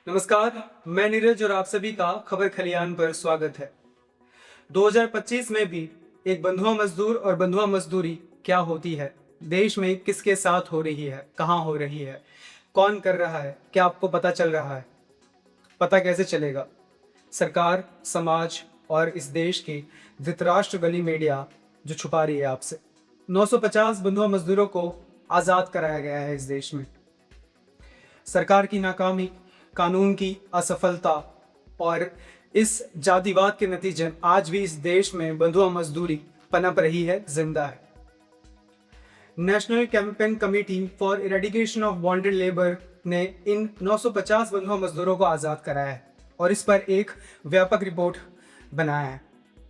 नमस्कार, मैं नीरज और आप सभी का खबर खलियान पर स्वागत है। 2025 में भी एक बंधुआ मजदूर और बंधुआ मजदूरी क्या होती है, देश में किसके साथ हो रही है, कहाँ हो रही है, कौन कर रहा है, क्या आपको पता चल रहा है? पता कैसे चलेगा? सरकार, समाज और इस देश की धृतराष्ट्र गली मीडिया जो छुपा रही है आपसे। 950 बंधुआ मजदूरों को आज़ाद कराया गया है इस देश में। सरकार की नाकामी, कानून की असफलता और इस जातिवाद के नतीजे आज भी इस देश में बंधुआ मजदूरी पनप रही है, जिंदा है। National campaign committee for eradication of bonded labour ने इन 950 बंधुआ मजदूरों को आज़ाद कराया है और इस पर एक व्यापक रिपोर्ट बनाया है।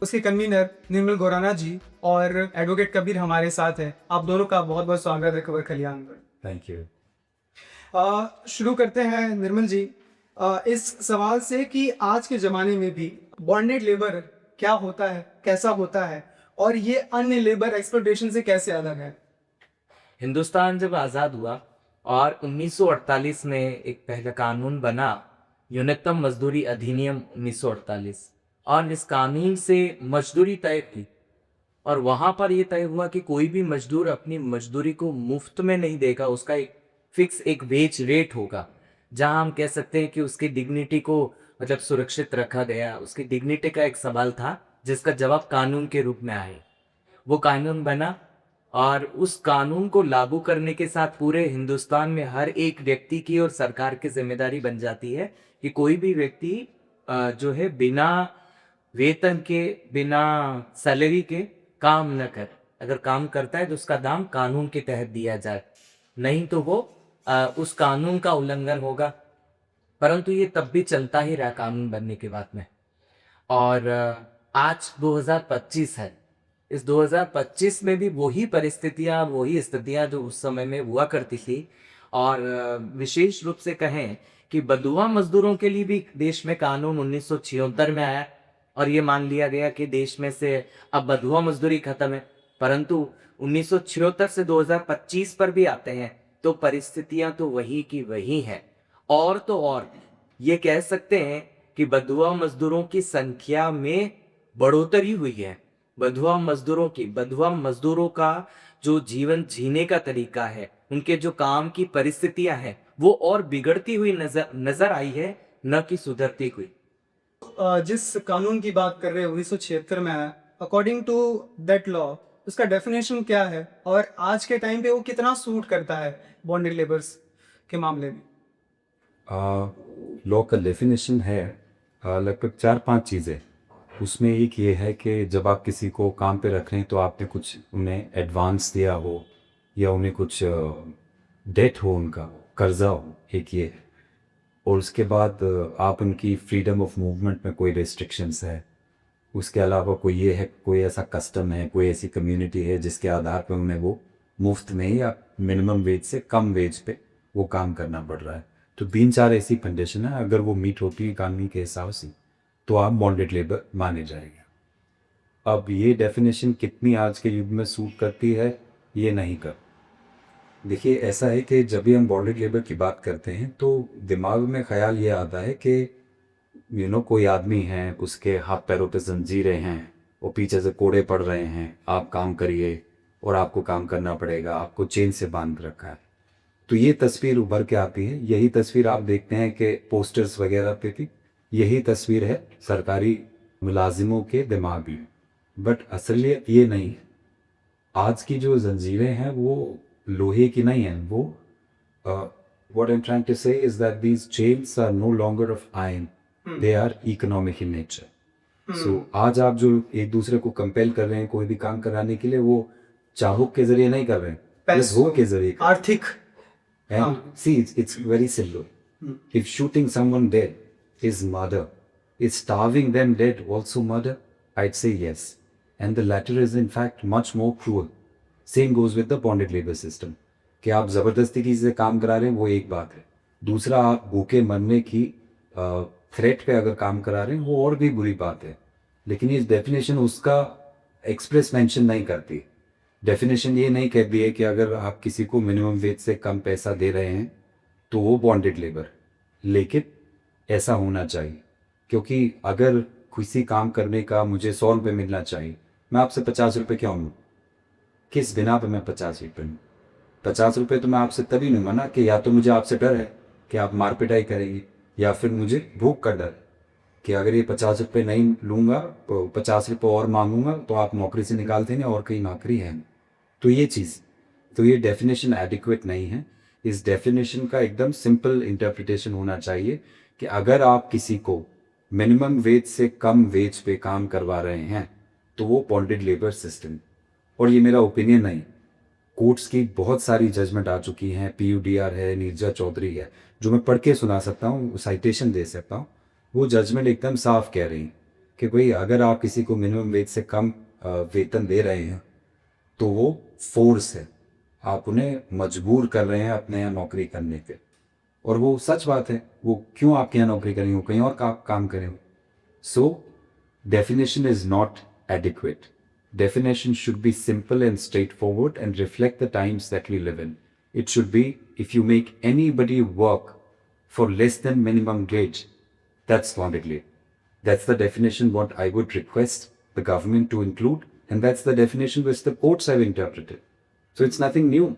उसके कन्वीनर निर्मल गोराना जी और एडवोकेट कबीर हमारे साथ हैं। आप दोनों का बहुत बहुत स्वागत है खबर खलियान पर। Thank you. शुरू करते हैं निर्मल जी इस सवाल से कि आज के ज़माने में भी बॉन्डेड लेबर क्या होता है, कैसा होता है और ये अन्य लेबर एक्सप्लॉयटेशन से कैसे अलग है? हिंदुस्तान जब आज़ाद हुआ और 1948 में एक पहला कानून बना, न्यूनतम मजदूरी अधिनियम 1948, और इस कानून से मजदूरी तय की। और वहाँ पर ये तय हुआ कि कोई भी मजदूर अपनी मजदूरी को मुफ्त में नहीं देगा, उसका एक फिक्स एक वेज रेट होगा, जहाँ हम कह सकते हैं कि उसकी डिग्निटी को मतलब सुरक्षित रखा गया। उसकी डिग्निटी का एक सवाल था जिसका जवाब कानून के रूप में आए। वो कानून बना और उस कानून को लागू करने के साथ पूरे हिंदुस्तान में हर एक व्यक्ति की और सरकार की जिम्मेदारी बन जाती है कि कोई भी व्यक्ति जो है बिना वेतन के, बिना सैलरी के काम न कर। अगर काम करता है तो उसका दाम कानून के तहत दिया जाए, नहीं तो वो उस कानून का उल्लंघन होगा। परंतु ये तब भी चलता ही रहा कानून बनने के बाद में। और आज 2025 है। इस 2025 में भी वही परिस्थितियां, वही स्थितियां जो उस समय में हुआ करती थी। और विशेष रूप से कहें कि बंधुआ मजदूरों के लिए भी देश में कानून 1976 में आया और ये मान लिया गया कि देश में से अब बंधुआ मजदूरी खत्म है। परंतु 1976 से 2025 पर भी आते हैं तो परिस्थितियां तो वही की वही हैं। और तो और ये कह सकते हैं कि बंधुआ मजदूरों की संख्या में बढ़ोतरी हुई है। बंधुआ मजदूरों का जो जीवन जीने का तरीका है, उनके जो काम की परिस्थितियां हैं, वो और बिगड़ती हुई नजर आई है, न कि सुधरती हुई। जिस कानून की बात कर रहे हैं 1976 में आया, अकॉर्डिंग टू दैट लॉ उसका डेफिनेशन क्या है और आज के टाइम पे वो कितना सूट करता है बॉन्डेड लेबर्स के मामले में? लॉ का डेफिनेशन है लगभग 4-5 चीज़ें। उसमें एक ये है कि जब आप किसी को काम पे रख रहे हैं तो आपने कुछ उन्हें एडवांस दिया हो या उन्हें कुछ डेट हो, उनका कर्जा हो, एक ये है। और उसके बाद आप उनकी फ्रीडम ऑफ मूवमेंट में कोई रिस्ट्रिक्शंस है। उसके अलावा कोई ये है, कोई ऐसा कस्टम है, कोई ऐसी कम्युनिटी है जिसके आधार पर उन्हें वो मुफ्त में या मिनिमम वेज से कम वेज पे वो काम करना पड़ रहा है। तो 3-4 ऐसी कंडीशन है, अगर वो मीट होती है कानूनी के हिसाब से तो आप बॉन्डेड लेबर माने जाएंगे। अब ये डेफिनेशन कितनी आज के युग में सूट करती है, ये नहीं कर। देखिए, ऐसा है कि जब भी हम बॉन्डेड लेबर की बात करते हैं तो दिमाग में ख्याल ये आता है कि कोई आदमी है, उसके हाथ पैरों पे जंजीरें हैं, वो पीछे से कोड़े पड़ रहे हैं, आप काम करिए और आपको काम करना पड़ेगा, आपको चेन से बांध रखा है। तो ये तस्वीर उभर के आती है। यही तस्वीर आप देखते हैं कि पोस्टर्स वगैरह पे भी यही तस्वीर है सरकारी मुलाजिमों के दिमाग में। बट असलियत ये नहीं है। आज की जो जंजीरें हैं वो लोहे की नहीं हैं। वो what I'm trying to say is that these chains are no longer of iron. They are economic in nature. So आज आप जो एक दूसरे को कंपेल कर रहे हैं कोई भी काम कराने के लिए, वो चाबुक के जरिए नहीं कर रहे हैं, पैसों के जरिए आर्थिक। And see, it's very simple. If shooting someone dead is murder, is starving them dead also murder? I'd say yes. And the latter is in fact much more cruel. Same goes with the bonded labor system. कि आप ज़बरदस्ती किसी से काम करा रहे हैं वो एक बात है, दूसरा आप भूखे मरने की थ्रेट पे अगर काम करा रहे हैं वो और भी बुरी बात है। लेकिन ये डेफिनेशन उसका एक्सप्रेस मेंशन नहीं करती। डेफिनेशन ये नहीं कहती है कि अगर आप किसी को मिनिमम वेज से कम पैसा दे रहे हैं तो वो बॉन्डेड लेबर। लेकिन ऐसा होना चाहिए। क्योंकि अगर किसी काम करने का मुझे 100 रुपये मिलना चाहिए, मैं आपसे 50 रुपये क्यों लूँ? किस बिना पे मैं 50 रुपये लूँ? 50 रुपये तो मैं आपसे तभी लूँगा ना कि या तो मुझे आपसे डर है कि आप मार पिटाई करेंगे, या फिर मुझे भूख का डर है कि अगर ये 50 रुपये नहीं लूँगा तो 50 रुपये और मांगूंगा तो आप नौकरी से निकाल देंगे और कहीं नौकरी है नहीं। तो ये चीज़, तो ये डेफिनेशन एडिक्वेट नहीं है। इस डेफिनेशन का एकदम सिंपल इंटरप्रिटेशन होना चाहिए कि अगर आप किसी को मिनिमम वेज से कम वेज पे काम करवा रहे हैं तो वो बॉन्डेड लेबर सिस्टम। और ये मेरा ओपिनियन नहीं, कोर्ट्स की बहुत सारी जजमेंट आ चुकी हैं, PUDR है, नीरजा चौधरी है, जो मैं पढ़ के सुना सकता हूँ, साइटेशन दे सकता हूँ। वो जजमेंट एकदम साफ कह रही कि भाई अगर आप किसी को मिनिमम वेज से कम वेतन दे रहे हैं तो वो फोर्स है, आप उन्हें मजबूर कर रहे हैं अपने यहाँ नौकरी करने पे। और वो सच बात है, वो क्यों आपके यहाँ नौकरी करेंगे, वो कहीं और काम करें। सो definition is not adequate. Definition should be simple and straightforward and reflect the times that we live in. It should be, if you make anybody work for less than minimum wage, that's bonded labor. That's the definition what I would request the government to include, and that's the definition which the courts have interpreted. So it's nothing new.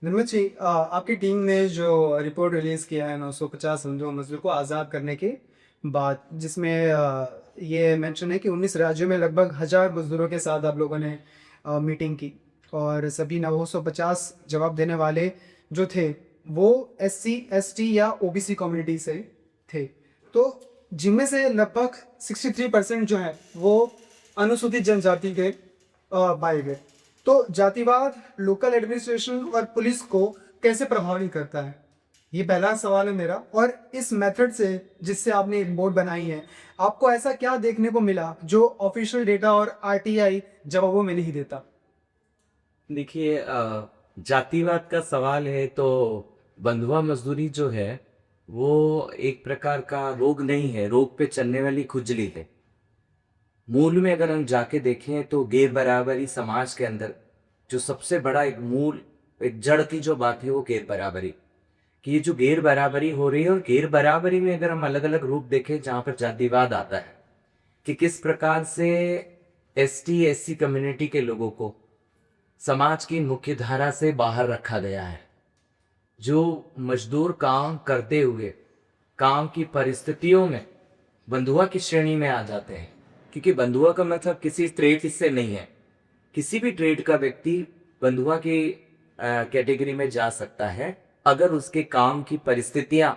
निर्मल जी, आपकी team ने जो report release किया है 950 समझौता मजदूर को आज़ाद करने के बाद, जिसमें ये मेंशन है कि 19 राज्यों में लगभग 1000 मजदूरों के साथ आप लोगों ने मीटिंग की और सभी 950 जवाब देने वाले जो थे वो SC ST या OBC कम्युनिटी से थे, तो जिनमें से लगभग 63% जो है वो अनुसूचित जनजाति के पाए गए। तो जातिवाद लोकल एडमिनिस्ट्रेशन और पुलिस को कैसे प्रभावित करता है, ये पहला सवाल है मेरा। और इस मेथड से जिससे आपने रिपोर्ट बनाई है, आपको ऐसा क्या देखने को मिला जो ऑफिशियल डेटा और RTI जवाबों में नहीं देता? देखिए, जातिवाद का सवाल है तो बंधुआ मजदूरी जो है वो एक प्रकार का रोग नहीं है, रोग पे चलने वाली खुजली है। मूल में अगर हम जाके देखें तो गैर बराबरी समाज के अंदर जो सबसे बड़ा एक मूल, एक जड़ की जो बात है वो गैर बराबरी, कि ये जो गैर बराबरी हो रही है, और गैर बराबरी में अगर हम अलग अलग रूप देखें जहाँ पर जातिवाद आता है कि किस प्रकार से ST SC कम्युनिटी के लोगों को समाज की मुख्य धारा से बाहर रखा गया है। जो मजदूर काम करते हुए काम की परिस्थितियों में बंधुआ की श्रेणी में आ जाते हैं, क्योंकि बंधुआ का मतलब किसी ट्रेड से नहीं है, किसी भी ट्रेड का व्यक्ति बंधुआ की कैटेगरी में जा सकता है अगर उसके काम की परिस्थितियां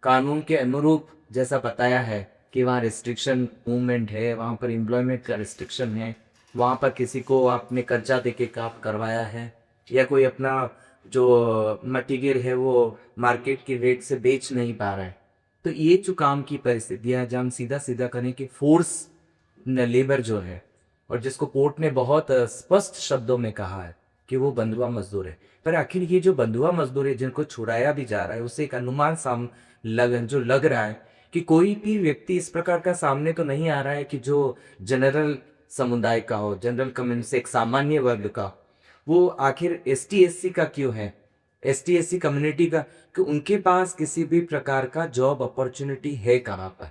कानून के अनुरूप, जैसा बताया है कि वहाँ रिस्ट्रिक्शन मूवमेंट है, वहाँ पर एम्प्लॉयमेंट का रिस्ट्रिक्शन है, वहाँ पर किसी को आपने कर्जा दे के काम करवाया है, या कोई अपना जो मटीरियल है वो मार्केट की रेट से बेच नहीं पा रहा है। तो ये जो काम की परिस्थितियाँ, जब हम सीधा सीधा करें कि फोर्स लेबर जो है, और जिसको कोर्ट ने बहुत स्पष्ट शब्दों में कहा है कि वो बंधुआ मजदूर है, पर आखिर ये जो बंधुआ मजदूर है जिनको छुड़ाया भी जा रहा है, उससे एक अनुमान लग रहा है कि कोई भी व्यक्ति इस प्रकार का सामने तो नहीं आ रहा है कि जो जनरल समुदाय का हो, जनरल कम्युनिटी से एक सामान्य वर्ग का, वो आखिर ST SC का क्यों है, ST SC कम्युनिटी का, कि उनके पास किसी भी प्रकार का जॉब अपॉर्चुनिटी है कहाँ पर।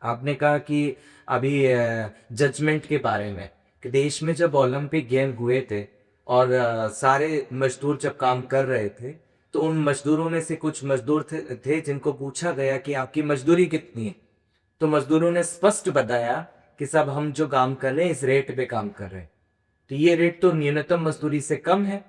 आपने कहा कि अभी जजमेंट के बारे में कि देश में जब ओलंपिक गेम हुए थे और सारे मजदूर जब काम कर रहे थे, तो उन मजदूरों में से कुछ मजदूर थे जिनको पूछा गया कि आपकी मजदूरी कितनी है, तो मजदूरों ने स्पष्ट बताया कि सब हम जो काम कर रहे हैं इस रेट पे काम कर रहे हैं, तो ये रेट तो न्यूनतम मजदूरी से कम है।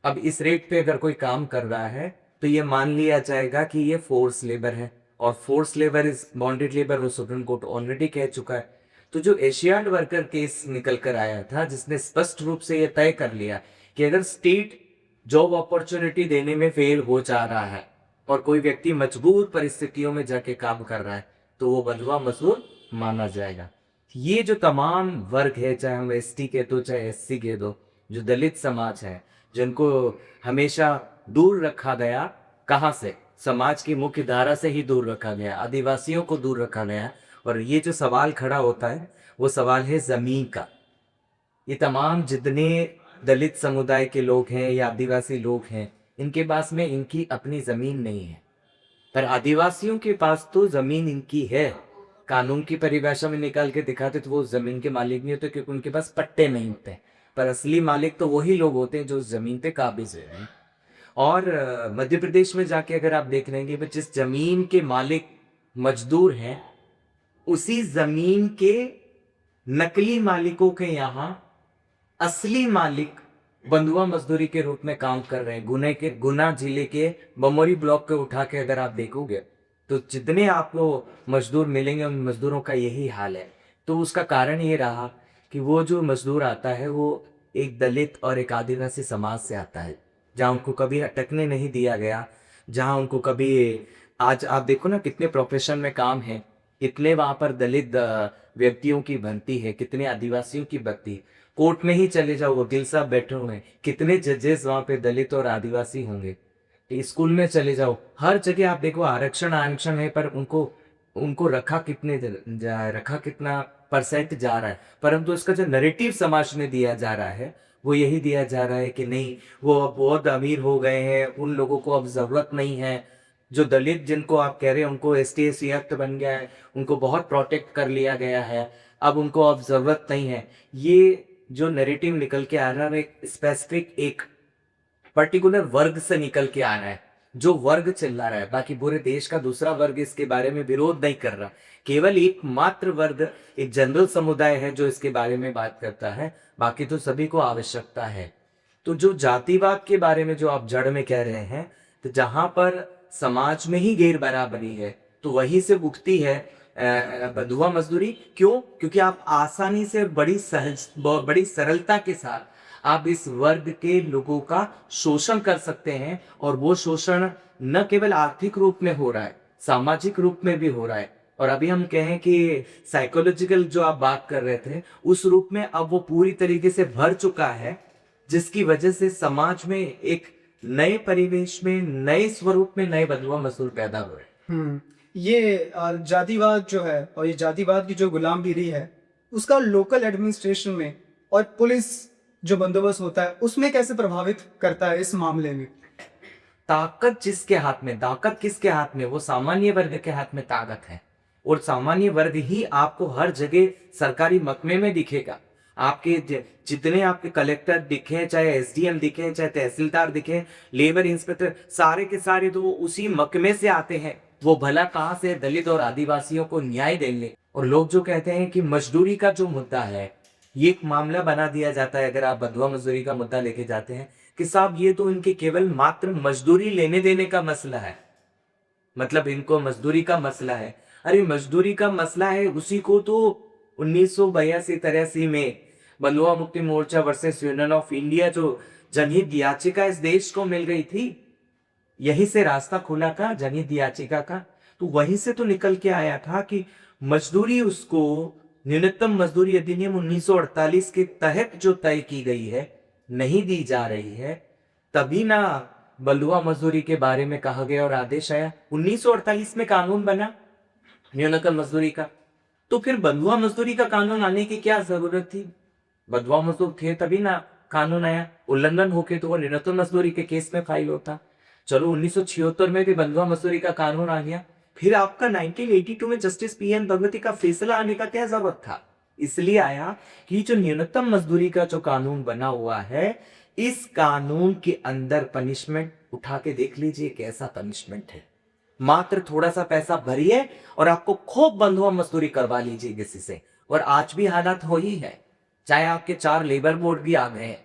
अब इस रेट पे अगर कोई काम कर रहा है तो ये मान लिया जाएगा कि ये फोर्स लेबर है, और force labour is bonded labour, वो सुप्रीम कोर्ट ऑलरेडी कह चुका है। तो जो एशियाड वर्कर केस निकल कर आया था, जिसने स्पष्ट रूप से ये तय कर लिया कि अगर स्टेट जॉब अपॉर्चुनिटी देने में फेल हो जा रहा है और कोई व्यक्ति मजबूर परिस्थितियों में जाके काम कर रहा है, तो वो बंधुआ मजदूर माना जाएगा। ये जो तमाम वर्ग है, चाहे हम ST कह दो चाहे SC कह दो, जो दलित समाज है, जिनको हमेशा दूर रखा गया, कहाँ से, समाज की मुख्य धारा से ही दूर रखा गया, आदिवासियों को दूर रखा गया। और ये जो सवाल खड़ा होता है वो सवाल है ज़मीन का। ये तमाम जितने दलित समुदाय के लोग हैं या आदिवासी लोग हैं, इनके पास में इनकी अपनी ज़मीन नहीं है, पर आदिवासियों के पास तो जमीन इनकी है, कानून की परिभाषा में निकाल के दिखाते तो वो जमीन के मालिक नहीं होते क्योंकि उनके पास पट्टे नहीं होते, पर असली मालिक तो वही लोग होते हैं जो उस जमीन पे काबिज है। और मध्य प्रदेश में जाके अगर आप देख लेंगे कि जिस जमीन के मालिक मजदूर हैं, उसी जमीन के नकली मालिकों के यहाँ असली मालिक बंधुआ मजदूरी के रूप में काम कर रहे हैं। गुना जिले के बमोरी ब्लॉक के उठा के अगर आप देखोगे तो जितने आपको मजदूर मिलेंगे उन मजदूरों का यही हाल है। तो उसका कारण ये रहा कि वो जो मजदूर आता है वो एक दलित और एक आदिवासी समाज से आता है, जहाँ उनको कभी अटकने नहीं दिया गया, जहाँ उनको कभी, आज आप देखो ना कितने प्रोफेशन में काम है, कितने वहाँ पर दलित व्यक्तियों की भर्ती है, कितने आदिवासियों की भर्ती है। कोर्ट में ही चले जाओ, वकील साहब बैठे हुए हैं, कितने जजेस वहाँ पे दलित और आदिवासी होंगे। स्कूल में चले जाओ, हर जगह आप देखो आरक्षण आरक्षण है, पर उनको उनको रखा कितना परसेंट जा रहा है, परंतु इसका जो नैरेटिव समाज में दिया जा रहा है वो यही दिया जा रहा है कि नहीं, वो अब बहुत अमीर हो गए हैं, उन लोगों को अब जरूरत नहीं है। जो दलित जिनको आप कह रहे हैं उनको ST/SC एक्ट बन गया है, उनको बहुत प्रोटेक्ट कर लिया गया है, अब उनको अब जरूरत नहीं है। ये जो नैरेटिव निकल के आ रहा है एक स्पेसिफिक एक पर्टिकुलर वर्ग से निकल के आ रहा है, जो वर्ग चिल्ला रहा है। बाकी पूरे देश का दूसरा वर्ग इसके बारे में विरोध नहीं कर रहा, केवल एक मात्र वर्ग, एक जनरल समुदाय है जो इसके बारे में बात करता है, बाकी तो सभी को आवश्यकता है। तो जो जातिवाद के बारे में जो आप जड़ में कह रहे हैं, तो जहां पर समाज में ही गैर बराबरी है तो वहीं से उठती है बंधुआ मजदूरी। क्यों? क्योंकि आप आसानी से बड़ी सरलता के साथ आप इस वर्ग के लोगों का शोषण कर सकते हैं, और वो शोषण न केवल आर्थिक रूप में हो रहा है, सामाजिक रूप में भी हो रहा है। और अभी हम कहें कि साइकोलॉजिकल जो आप बात कर रहे थे उस रूप में अब वो पूरी तरीके से भर चुका है, जिसकी वजह से समाज में एक नए परिवेश में, नए स्वरूप में नए बंधुआ मजदूर पैदा हुए। ये जातिवाद जो है और ये जातिवाद की जो गुलामगिरी है उसका लोकल एडमिनिस्ट्रेशन में और पुलिस जो बंदोबस्त होता है उसमें कैसे प्रभावित करता है इस मामले में? ताकत जिसके हाथ में, ताकत किसके हाथ में? वो सामान्य वर्ग के हाथ में ताकत है, और सामान्य वर्ग ही आपको हर जगह सरकारी महकमे में दिखेगा। आपके जितने आपके कलेक्टर दिखे, चाहे SDM दिखे, चाहे तहसीलदार दिखे, लेबर इंस्पेक्टर, सारे के सारे तो वो उसी महकमे से आते हैं। वो भला कहाँ से दलित और आदिवासियों को न्याय देंगे? और लोग जो कहते हैं कि मजदूरी का जो मुद्दा है ये एक मामला बना दिया जाता है, अगर आप बंधुआ मजदूरी का मुद्दा लेके जाते हैं कि साहब ये तो इनके केवल मात्र मजदूरी लेने देने का मसला है, मतलब इनको मजदूरी का मसला है। अरे मजदूरी का मसला है उसी को तो 1982-83 में बंधुआ Mukti Morcha versus union of India जो जनहित याचिका इस देश को मिल गई थी, यहीं से रास्ता खुला था जनहित याचिका का। तो वहीं से तो निकल के आया था कि मजदूरी उसको न्यूनतम मजदूरी अधिनियम 1948 के तहत जो तय की गई है नहीं दी जा रही है, तभी ना बंधुआ मजदूरी के बारे में कहा गया और आदेश आया। 1948 में कानून बना न्यूनतम मजदूरी का, तो फिर बंधुआ मजदूरी का कानून आने की क्या जरूरत थी? बंधुआ मजदूर थे तभी ना कानून आया, उल्लंघन होके तो वो न्यूनतम मजदूरी के केस में फाइल होता। चलो 1976 में भी बंधुआ मजदूरी का कानून आ गया, फिर आपका 1982 में जस्टिस PN भगवती का फैसला आने का क्या जरूरत था? इसलिए आया कि जो न्यूनतम मजदूरी का जो कानून बना हुआ है, इस कानून के अंदर पनिशमेंट उठा के देख लीजिए कैसा पनिशमेंट है। मात्र थोड़ा सा पैसा भरिए और आपको खूब बंधुआ मजदूरी करवा लीजिए किसी से। और आज भी हालात हो ही है, चाहे आपके 4 लेबर बोर्ड भी आ गए हैं,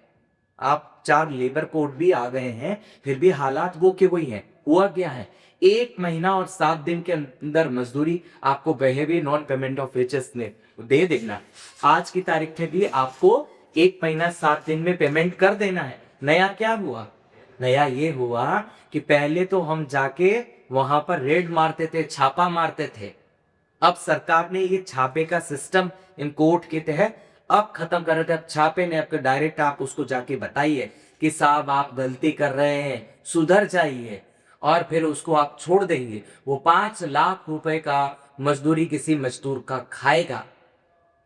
आप 4 लेबर कोड भी आ गए हैं, फिर भी हालात वो के वही हैं। हुआ क्या है, 1 महीना और 7 दिन के अंदर मजदूरी आपको behaviour non payment of wages ने दे देना। आज की तारीख में भी आपको 1 महीना 7 दिन में पेमेंट कर देना है। नया क्या हुआ? नया ये हुआ कि पहले तो हम जाके वहां पर रेड मारते थे, छापा मारते थे। अब सरकार ने ये छापे का सिस्टम इन कोर्ट के तहत अब खत्म कर रहे थे। अब छापे ने आपको डायरेक्ट आप उसको जाके बताइए कि साहब आप गलती कर रहे हैं, सुधर जाइए, और फिर उसको आप छोड़ देंगे। वो 5 लाख रुपए का मजदूरी किसी मजदूर का खाएगा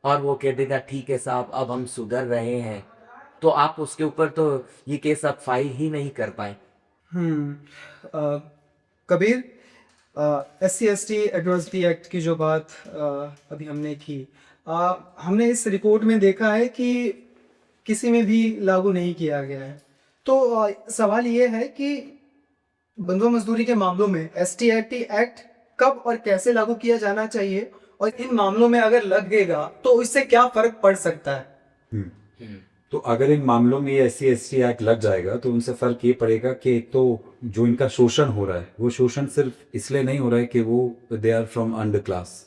और वो कह देगा ठीक है साहब अब हम सुधर रहे हैं, तो आप उसके ऊपर तो ये केस आप फाइल ही नहीं कर पाए। कबीर, SC/ST एट्रॉसिटी एक्ट की जो बात अभी हमने की, हमने इस रिपोर्ट में देखा है कि किसी में भी लागू नहीं किया गया है। तो सवाल ये है कि बंधुआ मजदूरी के मामलों में ST/ST एक्ट कब और कैसे लागू किया जाना चाहिए, और इन मामलों में अगर लगेगा तो इससे क्या फर्क पड़ सकता है? तो अगर इन मामलों में ये SC/ST एक्ट लग जाएगा तो उनसे फर्क ये पड़ेगा कि एक तो जो इनका शोषण हो रहा है वो शोषण सिर्फ इसलिए नहीं हो रहा है कि वो they are from under class,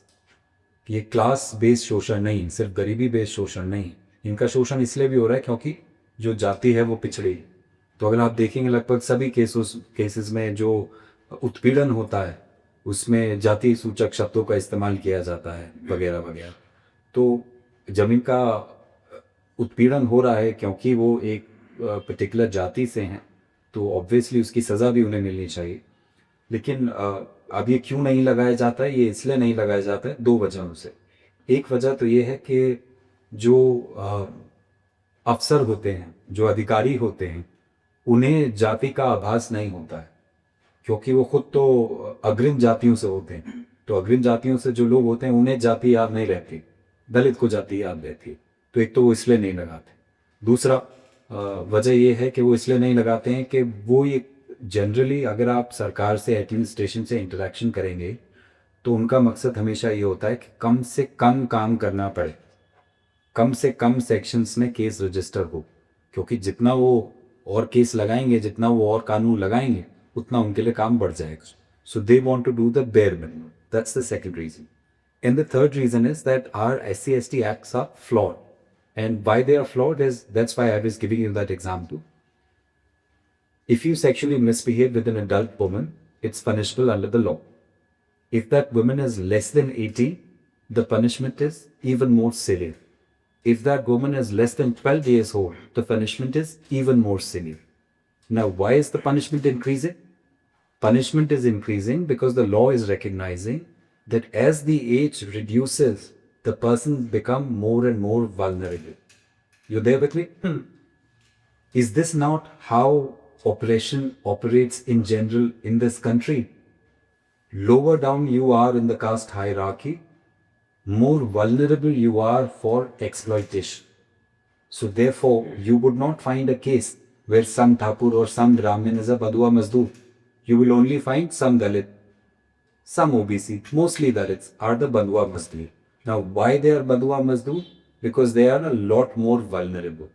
ये क्लास बेस्ड शोषण नहीं, सिर्फ गरीबी बेस्ड शोषण नहीं, इनका शोषण इसलिए भी हो रहा है क्योंकि जो जाति है वो पिछड़ी है। तो अगर आप देखेंगे लगभग सभी केसेस में जो उत्पीड़न होता है उसमें जाति सूचक शब्दों का इस्तेमाल किया जाता है वगैरह वगैरह। तो जब इनका उत्पीड़न हो रहा है क्योंकि वो एक पर्टिकुलर जाति से हैं तो ऑब्वियसली उसकी सज़ा भी उन्हें मिलनी चाहिए। लेकिन अब ये क्यों नहीं लगाया जाता है? ये इसलिए नहीं लगाया जाता है दो वजहों से। एक वजह तो ये है कि जो अफसर होते हैं, जो अधिकारी होते हैं, उन्हें जाति का आभास नहीं होता है क्योंकि वो खुद तो अग्रिम जातियों से होते हैं। तो अग्रिम जातियों से जो लोग होते हैं उन्हें जाति याद नहीं रहती, दलित को जाति याद रहती है। तो एक तो वो इसलिए नहीं लगाते। दूसरा वजह ये है कि वो इसलिए नहीं लगाते हैं कि वो ये जनरली अगर आप सरकार से एडमिनिस्ट्रेशन से इंटरेक्शन करेंगे तो उनका मकसद हमेशा ये होता है कि कम से कम काम करना पड़े, कम से कम सेक्शंस में केस रजिस्टर हो, क्योंकि जितना वो और केस लगाएंगे, जितना वो और कानून लगाएंगे, उतना उनके लिए काम बढ़ जाएगा। So they want to do the bare minimum. That's the second reason. And the third reason is that our SC/ST acts are flawed. And why they are flawed is, that's why I was giving you that example. If you sexually misbehave with an adult woman, it's punishable under the law. If that woman is less than 18, the punishment is even more severe. If that woman is less than 12 years old, the punishment is even more severe. Now, why is the punishment increasing? Punishment is increasing because the law is recognizing that as the age reduces, the person become more and more vulnerable. You there with me? Is this not how oppression operates in general in this country? Lower down you are in the caste hierarchy, more vulnerable you are for exploitation. So therefore, you would not find a case where some Thakur or some Brahmin is a Badua Mazdoor. You will only find some Dalit, some OBC, mostly Dalits are the Bandhua Mazdoor. Now, why they are Bandhua Mazdoor? Because they are a lot more vulnerable.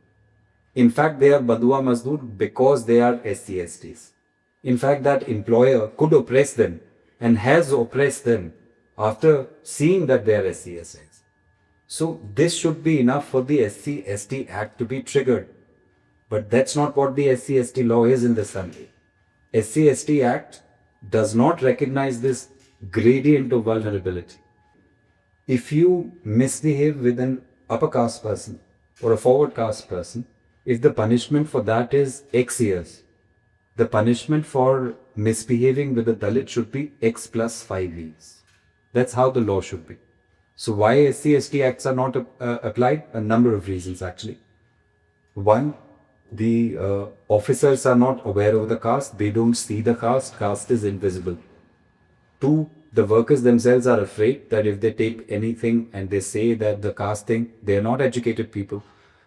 In fact, they are Bandhua Mazdoor because they are SC/STs. In fact, that employer could oppress them and has oppressed them after seeing that they are SC/STs. So, this should be enough for the SC/ST Act to be triggered. But that's not what the SC/ST law is in this country. SC/ST Act does not recognize this gradient of vulnerability. If you misbehave with an upper caste person or a forward caste person, if the punishment for that is X years, the punishment for misbehaving with a Dalit should be X plus 5 years. That's how the law should be. So why SC/ST acts are not applied? A number of reasons actually. One, the officers are not aware of the caste. They don't see the caste. Caste is invisible. Two, the workers themselves are afraid that if they take anything and they say that the caste thing, they are not educated people.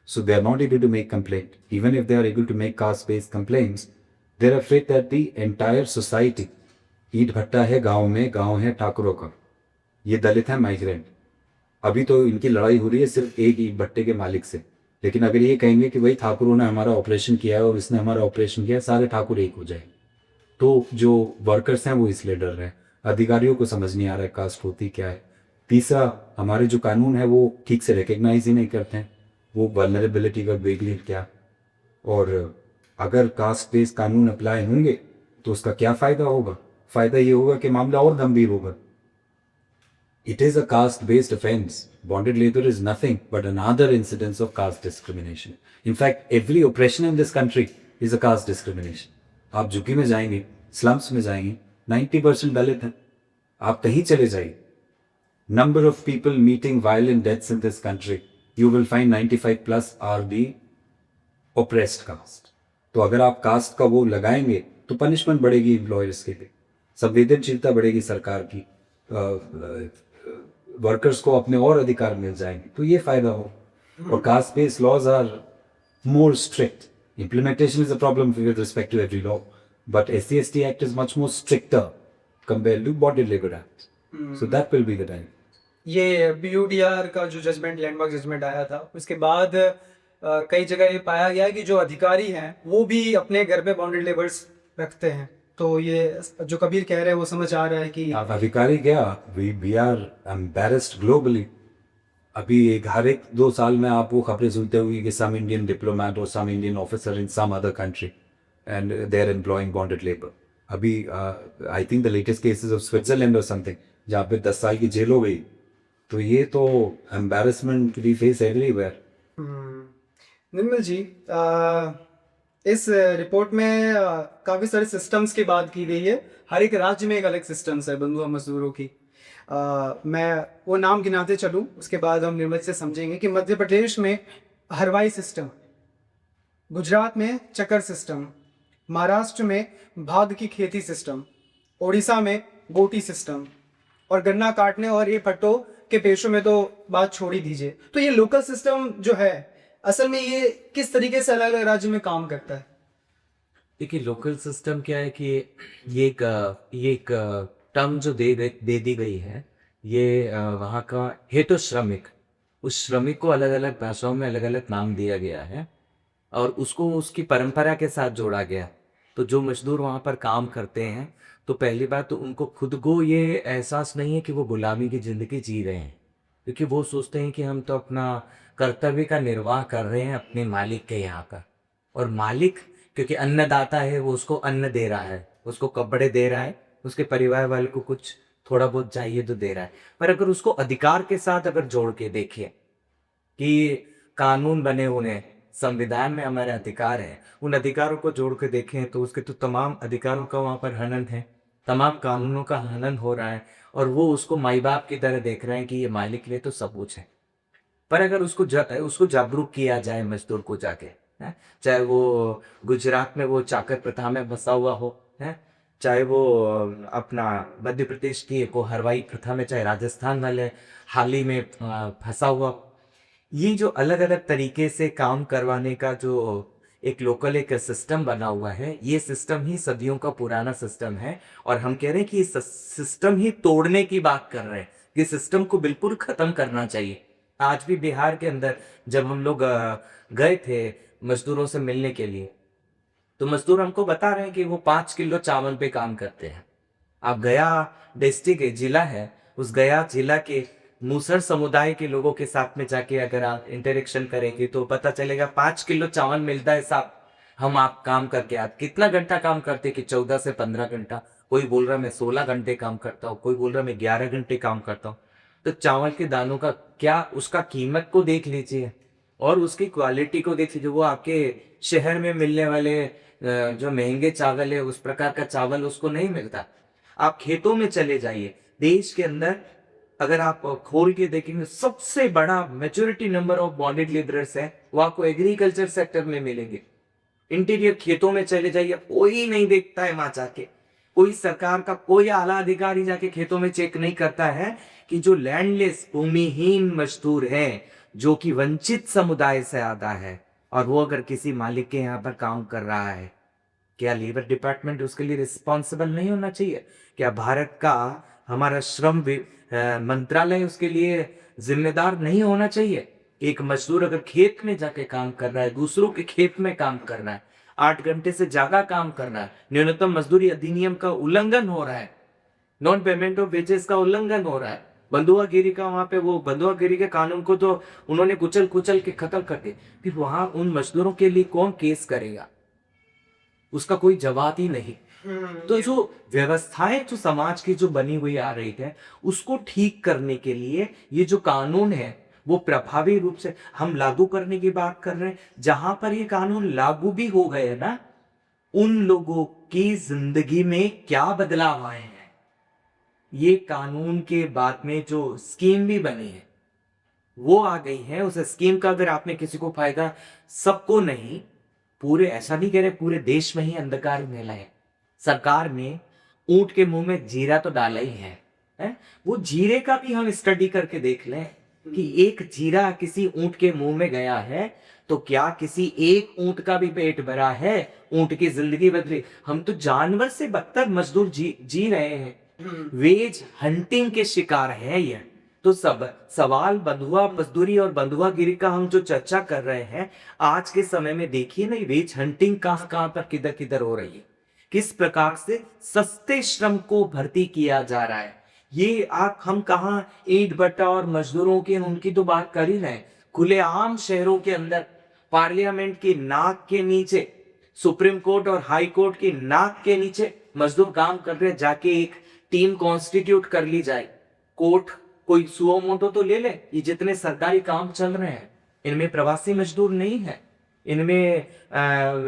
So they are not able to make complaint. Even if they are able to make caste-based complaints, they are afraid that the entire society, ईट भट्टा है गांव है ठाकुरों का, ये दलित है migrant. अभी तो इनकी लड़ाई हो रही है सिर्फ एक ईट भट्टे के मालिक से, लेकिन अगर ये कहेंगे कि भाई ठाकुरों ने हमारा ऑपरेशन किया है और इसने हमारा ऑपरेशन किया है, सारे ठाकुर एक हो जाए। तो जो वर्कर्स हैं वो इसलिए डर रहे हैं। अधिकारियों को समझ नहीं आ रहा है कास्ट होती क्या है। तीसरा, हमारे जो कानून है वो ठीक से रिकग्नाइज ही नहीं करते हैं वो वल्नरेबिलिटी का वेगलेट क्या। और अगर कास्ट बेस्ड कानून अप्लाई होंगे तो उसका क्या फ़ायदा होगा? फ़ायदा ये होगा कि मामला और गंभीर होगा। It is a caste-based offense. Bonded labor is nothing but another incidence of caste discrimination. In fact, every oppression in this country is a caste discrimination. आप झुग्गी में जाएंगे, स्लम्स में जाएंगे, 90% दलित हैं। आप कहीं चले जाइए, number of people meeting violent deaths in this country, you will find 95 plus are the oppressed caste. तो अगर आप कास्ट का वो लगाएंगे तो पनिशमेंट बढ़ेगी एम्प्लॉयर्स के लिए। संवेदनशीलता बढ़ेगी सरकार की, वर्कर्स को अपने और अधिकार मिल जाएंगे, तो ये फायदा हो। और caste based laws are more strict. Implementation is a problem with respect to every law, but SC/ST Act is much more stricter compared to Bonded Labor Act. So that will be the time. ये BUDR का जो judgement, landmark judgement आया था, उसके बाद कई जगह ये पाया गया है कि जो अधिकारी हैं वो भी अपने घर पे बॉन्डेड लेबर्स रखते हैं। तो ये जो कबीर कह रहे हैं वो समझ आ रहा है कि अब अधिकारी क्या, we are embarrassed globally. अभी हर एक 2 साल में आप वो खबरें सुनते होंगे कि सम इंडियन डिप्लोमेट और some Indian officer in some other country and they are employing bonded labour. अभी I think the latest cases of Switzerland और समथिंग जहाँ पे 10 साल की जेल हो गई। तो ये तो एम्बैरसमेंट वी फेस एवरीवेयर। निर्मल जी, इस रिपोर्ट में काफ़ी सारे सिस्टम्स की बात की गई है। हर एक राज्य में एक अलग सिस्टम्स है बंधुआ मजदूरों की। मैं वो नाम गिनाते चलूँ, उसके बाद हम निर्मल से समझेंगे कि मध्य प्रदेश में हरवाई सिस्टम, गुजरात में चकर सिस्टम, महाराष्ट्र में भाग की खेती सिस्टम, उड़ीसा में गोटी सिस्टम, और गन्ना काटने और ये भट्टों के पेशों में तो बात छोड़ ही दीजिए। तो ये लोकल सिस्टम जो है, असल में ये किस तरीके से अलग अलग राज्य में काम करता है? देखिए, लोकल सिस्टम क्या है कि ये एक टर्म जो दे दी गई है, ये वहाँ का है तो श्रमिक, उस श्रमिक को अलग अलग भाषाओं में अलग अलग नाम दिया गया है और उसको उसकी परंपरा के साथ जोड़ा गया। तो जो मजदूर वहाँ पर काम करते हैं, तो पहली बात तो उनको खुद को ये एहसास नहीं है कि वो गुलामी की ज़िंदगी जी रहे हैं, क्योंकि वो सोचते हैं कि हम तो अपना कर्तव्य का निर्वाह कर रहे हैं अपने मालिक के यहाँ का। और मालिक क्योंकि अन्नदाता है, वो उसको अन्न दे रहा है, उसको कपड़े दे रहा है, उसके परिवार वाले को कुछ थोड़ा बहुत चाहिए तो दे रहा है। पर अगर उसको अधिकार के साथ अगर जोड़ के देखिए कि कानून बने हुए हैं, संविधान में हमारे अधिकार हैं, उन अधिकारों को जोड़ के देखें तो उसके तो तमाम अधिकारों का वहाँ पर हनन है, तमाम कानूनों का हनन हो रहा है और वो उसको माई बाप की तरह देख रहे हैं कि ये मालिक लिए तो सब कुछ है। पर अगर उसको जागरूक किया जाए मजदूर को जाके, है, चाहे वो गुजरात में वो चाकर प्रथा में फंसा हुआ हो, है, चाहे वो अपना मध्य प्रदेश की को हरवाई प्रथा में, चाहे राजस्थान वाले हाल ही में फंसा हुआ, ये जो अलग अलग तरीके से काम करवाने का जो एक लोकल एक सिस्टम बना हुआ है, ये सिस्टम ही सदियों का पुराना सिस्टम है। और हम कह रहे हैं कि इस सिस्टम ही तोड़ने की बात कर रहे हैं, कि सिस्टम को बिल्कुल खत्म करना चाहिए। आज भी बिहार के अंदर जब हम लोग गए थे मजदूरों से मिलने के लिए, तो मजदूर हमको बता रहे हैं कि वो 5 किलो चावल पे काम करते हैं। आप गया डिस्ट्रिक्ट जिला है, उस गया जिला के मूसर समुदाय के लोगों के साथ में जाके अगर आप इंटरेक्शन करेंगे तो पता चलेगा 5 किलो चावल मिलता है साहब। हम आप काम करके आप कितना घंटा काम करते कि 14 से 15 घंटा, कोई बोल रहा मैं 16 घंटे काम करता हूँ, कोई बोल रहा मैं 11 घंटे काम करता हूँ। तो चावल के दानों का क्या, उसका कीमत को देख लीजिए और उसकी क्वालिटी को देख लीजिए। वो आपके शहर में मिलने वाले जो महंगे चावल है, उस प्रकार का चावल उसको नहीं मिलता। आप खेतों में चले जाइए, देश के अंदर अगर आप खोल के देखेंगे, सबसे बड़ा majority number of bonded labourers है वो आपको एग्रीकल्चर सेक्टर में मिलेंगे। इंटीरियर खेतों में चले जाइए, कोई नहीं देखता है वहां जाके, कोई सरकार का कोई आला अधिकारी जाके खेतों में चेक नहीं करता है कि जो लैंडलेस भूमिहीन मजदूर है, जो कि वंचित समुदाय से आता है, और वो अगर किसी मालिक के यहाँ पर काम कर रहा है, क्या लेबर डिपार्टमेंट उसके लिए रिस्पॉन्सिबल नहीं होना चाहिए? क्या भारत का हमारा श्रम मंत्रालय उसके लिए जिम्मेदार नहीं होना चाहिए? एक मजदूर अगर खेत में जाके काम कर रहा है, दूसरों के खेत में काम कर रहा है, 8 घंटे से ज्यादा काम कर रहा है, न्यूनतम मजदूरी अधिनियम का उल्लंघन हो रहा है, नॉन पेमेंट ऑफ वेजेस का उल्लंघन हो रहा है, बंधुआगिरी का, वहां पे वो बंधुआगिरी के कानून को तो उन्होंने कुचल कुचल के खत्म कर दिया। फिर वहां उन मजदूरों के लिए कौन केस करेगा? उसका कोई जवाब ही नहीं। तो जो व्यवस्थाएं जो समाज की जो बनी हुई आ रही है, उसको ठीक करने के लिए ये जो कानून है वो प्रभावी रूप से हम लागू करने की बात कर रहे हैं। जहां पर ये कानून लागू भी हो गए ना, उन लोगों की जिंदगी में क्या बदलाव आए हैं, ये कानून के बाद में जो स्कीम भी बनी है वो आ गई है। उस स्कीम का अगर आपने किसी को फायदा, सबको नहीं, पूरे, ऐसा नहीं कह रहे पूरे देश में ही अंधकार मेला है। सरकार ने ऊंट के मुंह में जीरा तो डाला ही है? वो जीरे का भी हम स्टडी करके देख लें कि एक जीरा किसी ऊंट के मुंह में गया है तो क्या किसी एक ऊंट का भी पेट भरा है? ऊंट की जिंदगी बदली। हम तो जानवर से बदतर मजदूर जी रहे हैं। वेज हंटिंग के शिकार है ये। तो सब सवाल बंधुआ मजदूरी और बंधुआगिरी का हम जो चर्चा कर रहे हैं, आज के समय में देखिए ना, वेज हंटिंग कहाँ कहाँ पर किधर किधर हो रही है, किस प्रकार से सस्ते श्रम को भर्ती किया जा रहा है। ये हम कहाँ ईंट भट्टा और मजदूरों की उनकी तो बात कर ही रहे हैं। खुलेआम शहरों के अंदर पार्लियामेंट की नाक के नीचे, सुप्रीम कोर्ट और हाई कोर्ट की नाक के नीचे मजदूर काम कर रहे हैं। जाके एक टीम कॉन्स्टिट्यूट कर ली जाए, कोर्ट कोई सुओ मोटो तो ले ले। ये जितने सरकारी काम चल रहे हैं इनमें प्रवासी मजदूर नहीं है, इनमें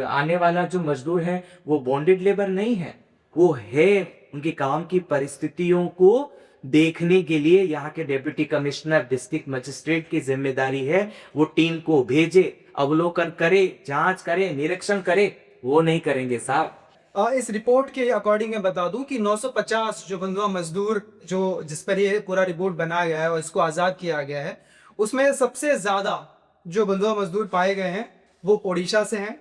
आने वाला जो मजदूर है वो बॉन्डेड लेबर नहीं है, वो है उनके काम की परिस्थितियों को देखने के लिए यहाँ के डिप्टी कमिश्नर, डिस्ट्रिक्ट मजिस्ट्रेट की जिम्मेदारी है वो टीम को भेजे, अवलोकन करे, जांच करे, निरीक्षण करे। वो नहीं करेंगे साहब। इस रिपोर्ट के अकॉर्डिंग मैं बता दूं कि 950 जो बंधुआ मजदूर जो जिस पर ये पूरा रिपोर्ट बनाया गया है और इसको आज़ाद किया गया है, उसमें सबसे ज़्यादा जो बंधुआ मजदूर पाए गए हैं वो ओडिशा से हैं,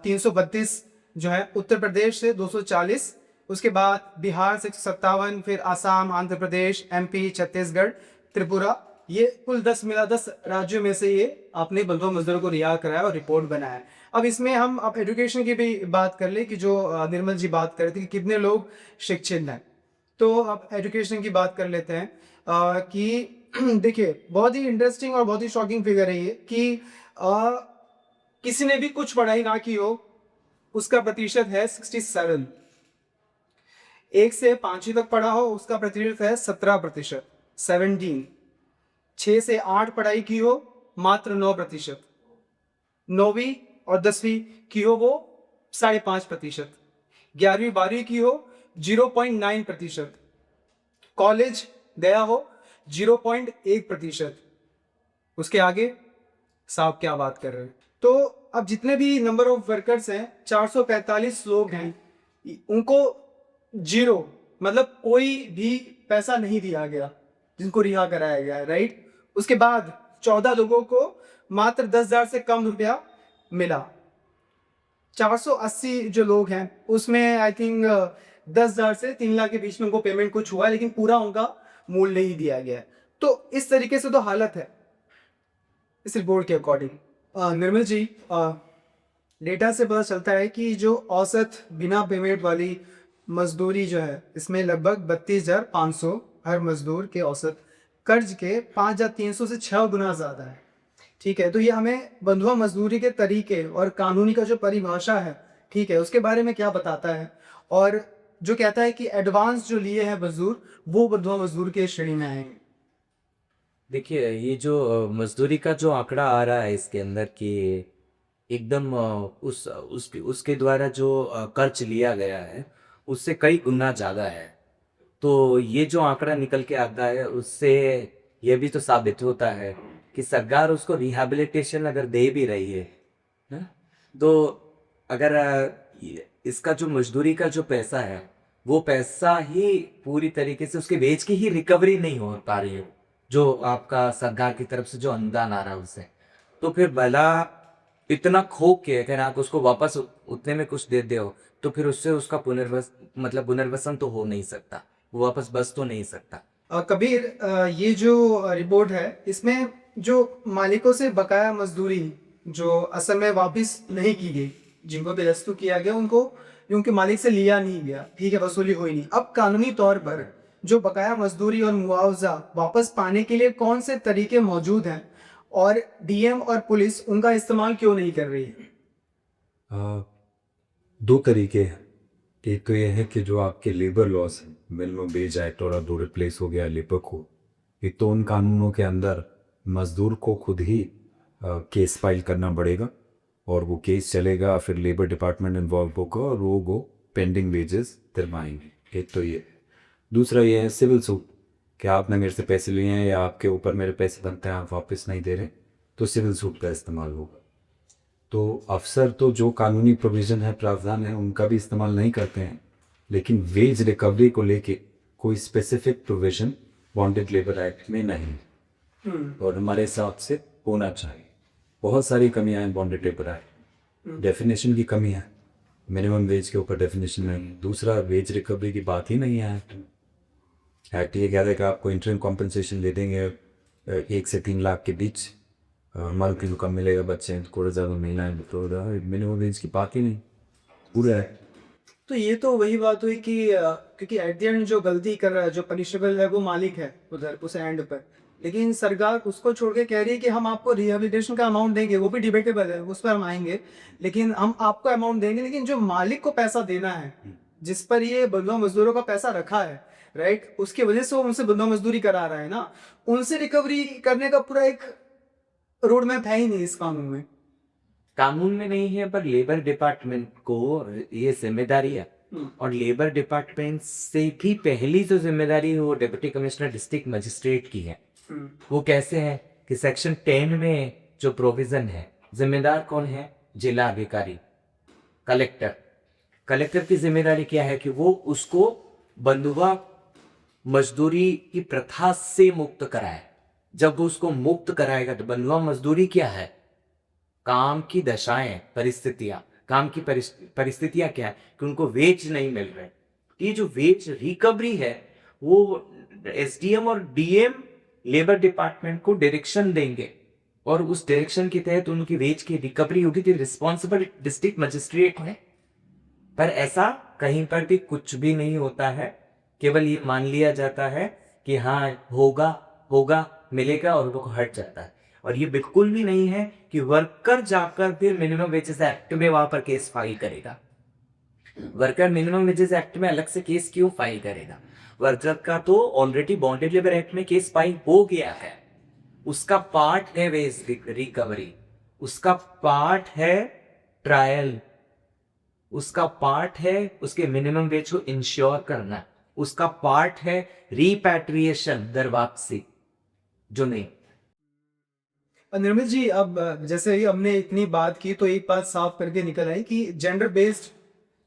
332 जो है, उत्तर प्रदेश से 240, उसके बाद बिहार से 157, फिर आसाम, आंध्र प्रदेश, एमपी, छत्तीसगढ़, त्रिपुरा, ये कुल 10 राज्यों में से ये आपने बंधुआ मजदूरों को रिहा कराया और रिपोर्ट बनाया है। अब इसमें हम अब एजुकेशन की भी बात कर ले कि जो निर्मल जी बात कर रहे थे कि कितने लोग शिक्षित हैं, तो अब एजुकेशन की बात कर लेते हैं कि देखिए बहुत ही इंटरेस्टिंग और बहुत ही शॉकिंग फिगर है ये कि किसी ने भी कुछ पढ़ाई ना की हो उसका प्रतिशत है 67, 1 से 5वीं तक पढ़ा हो उसका प्रतिशत है 17%, 17, 6 से 8 पढ़ाई की हो मात्र 9%, 9वीं और 10वीं की हो वो 5.5%, 11वीं 12वीं की हो 0.9%, कॉलेज गया हो 0.1%, उसके आगे साहब क्या बात कर रहे हैं। तो अब जितने भी नंबर ऑफ वर्कर्स हैं 445 लोग हैं, उनको जीरो मतलब कोई भी पैसा नहीं दिया गया जिनको रिहा कराया गया है, राइट। उसके बाद 14 लोगों को मात्र 10,000 से कम रुपया मिला। 480 जो लोग हैं उसमें आई थिंक 10,000 से 3 लाख के बीच में उनको पेमेंट कुछ हुआ है, लेकिन पूरा उनका मूल्य नहीं दिया गया है। तो इस तरीके से तो हालत है इस रिपोर्ट के अकॉर्डिंग। निर्मल जी, डेटा से पता चलता है कि जो औसत बिना पेमेंट वाली मजदूरी जो है इसमें लगभग 32,500 हर मजदूर के औसत कर्ज के 5,300 से 6 गुना ज़्यादा है। ठीक है, तो ये हमें बंधुआ मजदूरी के तरीके और कानूनी का जो परिभाषा है, ठीक है, उसके बारे में क्या बताता है, और जो कहता है कि एडवांस जो लिए हैं मजदूर वो बंधुआ मजदूर के श्रेणी में आएंगे। देखिए, ये जो मजदूरी का जो आंकड़ा आ रहा है इसके अंदर कि एकदम उसके द्वारा जो कर्ज लिया गया है उससे कई गुना ज़्यादा है। तो ये जो आंकड़ा निकल के आता है उससे ये भी तो साबित होता है कि सरकार उसको रिहैबिलिटेशन अगर दे भी रही है ना, तो अगर इसका जो मजदूरी का जो पैसा है वो पैसा ही पूरी तरीके से उसके वेज की ही रिकवरी नहीं हो पा रही है, जो आपका सरकार की तरफ से जो अनुदान आ रहा है उससे, तो फिर भला इतना खो के अगर आप उसको वापस उतने में कुछ दे हो तो फिर उससे उसका पुनर्वसन तो हो नहीं सकता, वो वापस बस तो नहीं सकता। कबीर, ये जो रिपोर्ट है इसमें जो मालिकों से बकाया मजदूरी जो असल में वापस नहीं की गई, जिनको तिरस्कृत किया गया, उनको उनके मालिक से लिया नहीं गया, ठीक है, वसूली हुई नहीं। अब कानूनी तौर पर जो बकाया मजदूरी और मुआवजा वापस पाने के लिए कौन से तरीके मौजूद हैं और डीएम और पुलिस उनका इस्तेमाल क्यों नहीं कर रही है? 2 तरीके हैं। एक तो ये है कि जो आपके लेबर लॉस है, मिनिमम वेज एक्ट और 2 रिप्लेस हो गया लेबर को, एक तो उन कानूनों के अंदर मजदूर को खुद ही केस फाइल करना पड़ेगा और वो केस चलेगा, फिर लेबर डिपार्टमेंट इन्वॉल्व होगा और वो पेंडिंग वेजेस दिलवाएंगे। एक तो ये। दूसरा ये है सिविल सूट, कि आपने मेरे से पैसे लिए हैं या आपके ऊपर मेरे पैसे बनते हैं, आप वापस नहीं दे रहे, तो सिविल सूट का इस्तेमाल होगा। तो अफसर तो जो कानूनी प्रोविज़न है, प्रावधान है, उनका भी इस्तेमाल नहीं करते हैं, लेकिन वेज रिकवरी को लेके कोई specific provision bonded labour act में नहीं, और हमारे हिसाब से होना चाहिए। बहुत सारी कमियां हैं बॉन्डेड लेबर एक्ट, डेफिनेशन की कमी है, मिनिमम वेज के ऊपर डेफिनेशन नहीं, दूसरा वेज रिकवरी की बात ही नहीं है एक्ट ये कह रहा है कि आपको इंटरम कॉम्पनसेशन दे देंगे 1 से 3 लाख के बीच, मर्द को कम मिलेगा, बच्चे को ज़्यादा मिलना है, तो मिनिमम वेज की बात ही नहीं पूरा है। तो ये तो वही बात हुई कि क्योंकि एट द एंड जो गलती कर रहा है, जो पनिशेबल है, वो मालिक है उधर उस एंड पर, लेकिन सरकार उसको छोड़ के कह रही है कि हम आपको रिहेबिलिटेशन का अमाउंट देंगे, वो भी डिबेटेबल है, उस पर हम आएंगे, लेकिन हम आपको अमाउंट देंगे, लेकिन जो मालिक को पैसा देना है, जिस पर ये बंधुआ मजदूरों का पैसा रखा है, राइट, उसकी वजह से वो उनसे बंधुआ मजदूरी करा रहा है ना, उनसे रिकवरी करने का पूरा एक रोड मैप है ही नहीं इस कानून में। कानून में नहीं है, पर लेबर डिपार्टमेंट को ये जिम्मेदारी है, और लेबर डिपार्टमेंट से भी पहली जो जिम्मेदारी है वो डिप्टी कमिश्नर डिस्ट्रिक्ट मजिस्ट्रेट की है। वो कैसे है कि सेक्शन 10 में जो प्रोविजन है, जिम्मेदार कौन है? जिला अधिकारी, कलेक्टर। कलेक्टर की जिम्मेदारी क्या है कि वो उसको बंधुआ मजदूरी की प्रथा से मुक्त कराए। जब वो उसको मुक्त कराएगा तो बंधुआ मजदूरी क्या है? काम की दशाएं, परिस्थितियां, काम की परिस्थितियां क्या है कि उनको वेज नहीं मिल रहे। ये जो वेज रिकवरी है वो एसडीएम और डीएम लेबर डिपार्टमेंट को डायरेक्शन देंगे, और उस डायरेक्शन के तहत उनकी वेज की रिकवरी होगी, तो रिस्पॉन्सिबल डिस्ट्रिक्ट मजिस्ट्रेट है। पर ऐसा कहीं पर भी कुछ भी नहीं होता है, केवल ये मान लिया जाता है कि हाँ होगा होगा मिलेगा, और वो हट जाता है। और ये बिल्कुल भी नहीं है कि वर्कर जाकर फिर मिनिमम वेजेस एक्ट में वहां पर केस फाइल करेगा। वर्कर मिनिमम वेजेस एक्ट में अलग से केस क्यों फाइल करेगा? वर्कर का तो ऑलरेडी बॉन्डेड लेबर एक्ट में केस फाइल हो गया है, उसका पार्ट है वेज रिकवरी, उसका पार्ट है ट्रायल, उसका पार्ट है उसके मिनिमम वेज को इंश्योर करना, उसका पार्ट है रिपैट्रिएशन, दर वापसी, जो नहीं। निर्मल जी, अब जैसे ही हमने इतनी बात की तो एक बात साफ करके निकल आई कि जेंडर बेस्ड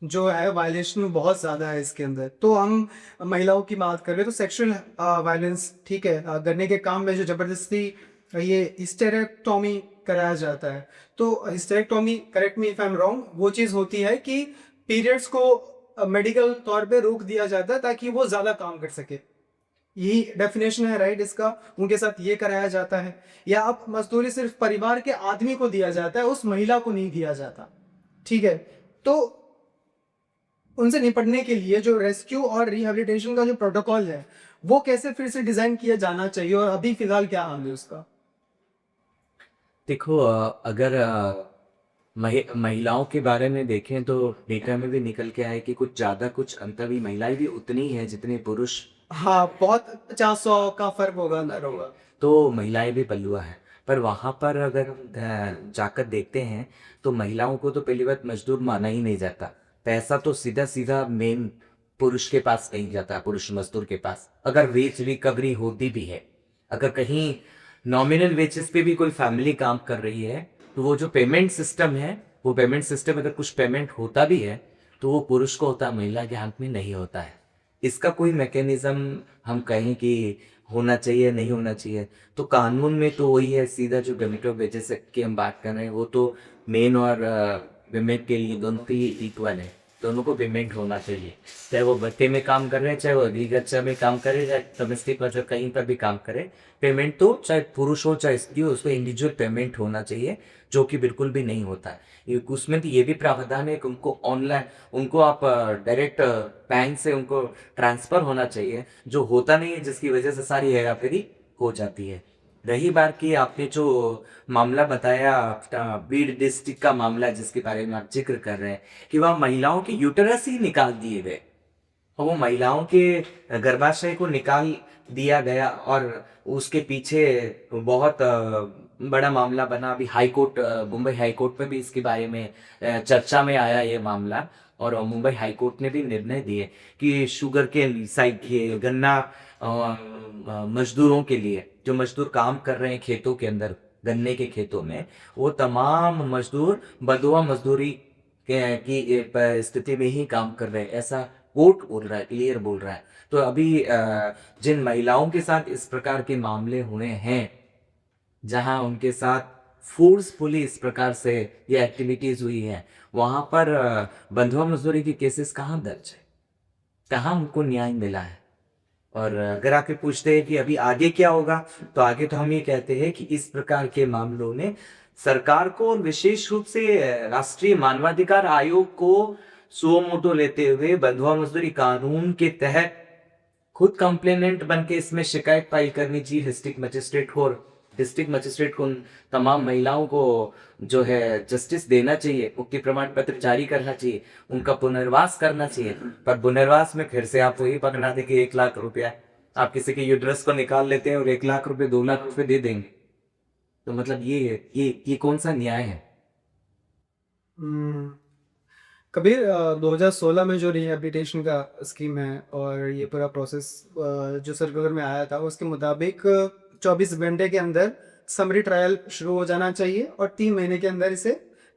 जो है वायलेशन बहुत ज़्यादा है इसके अंदर। तो हम महिलाओं की बात कर रहे हैं तो सेक्सुअल वायलेंस, ठीक है, करने के काम में जो ज़बरदस्ती ये हिस्टेरेक्टोमी कराया जाता है, तो hysterectomy, correct me if I am wrong, वो चीज़ होती है कि पीरियड्स को मेडिकल तौर पे रोक दिया जाता है ताकि वो ज़्यादा काम कर सके, यही डेफिनेशन है, राइट? इसका उनके साथ ये कराया जाता है। या अब मजदूरी सिर्फ परिवार के आदमी को दिया जाता है, उस महिला को नहीं दिया जाता, ठीक है? तो उनसे निपटने के लिए जो रेस्क्यू और रिहेबिलिटेशन का जो प्रोटोकॉल है वो कैसे फिर से डिजाइन किया जाना चाहिए, और अभी फिलहाल क्या हाल है उसका? देखो, अगर महिलाओं के बारे में देखें तो डेटा में भी निकल के आए कि कुछ ज़्यादा कुछ अंतर भी, महिलाएं भी उतनी है जितने पुरुष। हाँ, बहुत 50-100 का फर्क होगा, अंदर होगा। तो महिलाएं भी बलुआ है, पर वहाँ पर अगर हम जाकर देखते हैं तो महिलाओं को तो पहली बात मजदूर माना ही नहीं जाता। पैसा तो सीधा सीधा मेन पुरुष के पास नहीं जाता, पुरुष मजदूर के पास। अगर वेज रिकवरी होती भी है, अगर कहीं नॉमिनल वेजेस पे भी कोई फैमिली काम कर रही है, तो वो जो पेमेंट सिस्टम है, वो पेमेंट सिस्टम अगर कुछ पेमेंट होता भी है तो वो पुरुष को होता है, महिला के हाथ में नहीं होता है। इसका कोई मैकेनिज्म हम कहें कि होना चाहिए, नहीं होना चाहिए, तो कानून में तो वही है, सीधा जो पेमेंट ऑफ वेजेस की हम बात कर रहे हैं वो तो मेन और विमेन के लिए दोनों ही इक्वल है, दोनों को पेमेंट होना चाहिए। चाहे वो भट्टे में काम कर रहे हैं, चाहे वो एग्रीकल्चर में काम करे, चाहे डोमेस्टिक वर्कर कहीं पर भी काम करे, पेमेंट तो चाहे पुरुष हो चाहे स्त्री हो, उसको इंडिविजुअल पेमेंट होना चाहिए, जो कि बिल्कुल भी नहीं होता है। उसमें तो ये भी प्रावधान है कि उनको ऑनलाइन, उनको आप डायरेक्ट बैंक से उनको ट्रांसफ़र होना चाहिए, जो होता नहीं है, जिसकी वजह से सारी हेराफेरी हो जाती है। रही बात की आपने जो मामला बताया, बीड डिस्ट्रिक्ट का मामला जिसके बारे में आप जिक्र कर रहे हैं कि वहाँ महिलाओं के यूटरस ही निकाल दिए गए, और वो महिलाओं के गर्भाशय को निकाल दिया गया, और उसके पीछे बहुत बड़ा मामला बना। अभी high court, Mumbai high court में भी इसके बारे में चर्चा में आया ये मामला, और मुंबई हाई कोर्ट ने भी निर्णय दिए कि शुगर के साइड के गन्ना मजदूरों के लिए, जो मजदूर काम कर रहे हैं खेतों के अंदर, गन्ने के खेतों में, वो तमाम मजदूर बंधुआ मजदूरी की स्थिति में ही काम कर रहे हैं। ऐसा कोर्ट बोल रहा है, क्लियर बोल रहा है। तो अभी जिन महिलाओं के साथ इस प्रकार के मामले हुए हैं, जहां उनके साथ फोर्सफुली इस प्रकार से ये एक्टिविटीज हुई है, वहां पर बंधुआ मजदूरी के केसेस कहाँ दर्ज है, कहाँ उनको न्याय मिला है? और अगर आके पूछते हैं कि अभी आगे क्या होगा, तो आगे तो हम ये कहते हैं कि इस प्रकार के मामलों में सरकार को और विशेष रूप से राष्ट्रीय मानवाधिकार आयोग को सुओ मोटो लेते हुए बंधुआ मजदूरी कानून के तहत खुद कंप्लेनेंट बन के इसमें शिकायत फाइल करनी चाहिए डिस्ट्रिक्ट मजिस्ट्रेट को उन तमाम महिलाओं को जो है जस्टिस देना चाहिए, मुक्ति प्रमाण पत्र जारी करना चाहिए, उनका पुनर्वास करना चाहिए। पर पुनर्वास में फिर से आप वही पकड़ा दे कि 1 लाख रुपया आप किसी के यूट्रस को निकाल लेते हैं और 1 लाख रुपए 2 लाख रुपए दे देंगे। तो मतलब ये कौन सा न्याय है? कबीर, 2016 में जो रिहेबिलिटेशन का स्कीम है और ये पूरा प्रोसेस जो सर्कुलर में आया था, उसके मुताबिक 24 घंटे के अंदर समरी ट्रायल शुरू हो जाना चाहिए और 3 महीने के अंदर इसे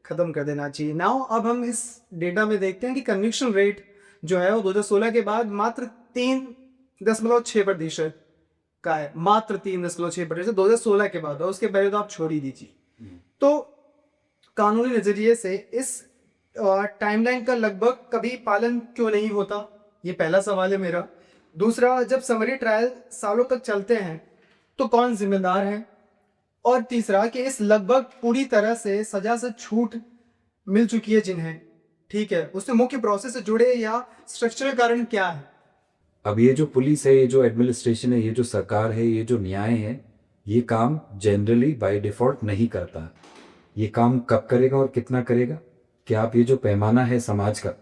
ख़त्म कर देना चाहिए। नाउ अब हम इस डेटा में देखते हैं कि कन्विक्शन रेट जो है वो 2016 के बाद मात्र 3.6% का है, मात्र 3.6% 2016 के बाद, और उसके पहले तो आप छोड़ ही दीजिए। तो कानूनी नज़रिए से इस टाइमलाइन का लगभग कभी पालन क्यों नहीं होता, ये पहला सवाल है मेरा। दूसरा, जब समरी ट्रायल सालों तक चलते हैं तो कौन जिम्मेदार है? और तीसरा कि इस लगभग पूरी तरह से सजा से छूट मिल चुकी है जिन्हें, ठीक है, उससे मुख्य प्रोसेस से जुड़े या स्ट्रक्चरल कारण क्या है? अब ये जो पुलिस है, ये जो एडमिनिस्ट्रेशन है, ये जो सरकार है, ये जो न्याय है, ये काम जनरली बाय डिफ़ॉल्ट नहीं करता। ये काम कब करेगा और कितना करेगा? कि आप ये जो पैमाना है समाज का,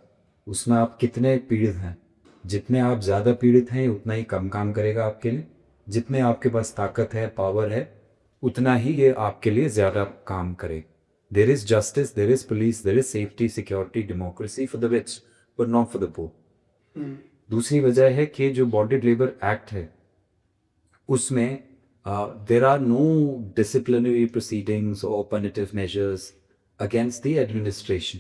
उसमें आप कितने पीड़ित हैं। जितने आप ज़्यादा पीड़ित हैं उतना ही कम काम करेगा आपके लिए। जितने आपके पास ताकत है, पावर है, उतना ही ये आपके लिए ज़्यादा काम करे। There is justice, there is police, there is safety, security, democracy for the rich but not for the poor. दूसरी वजह है कि जो बॉन्डेड लेबर एक्ट है उसमें there are no disciplinary proceedings और punitive measures against the administration.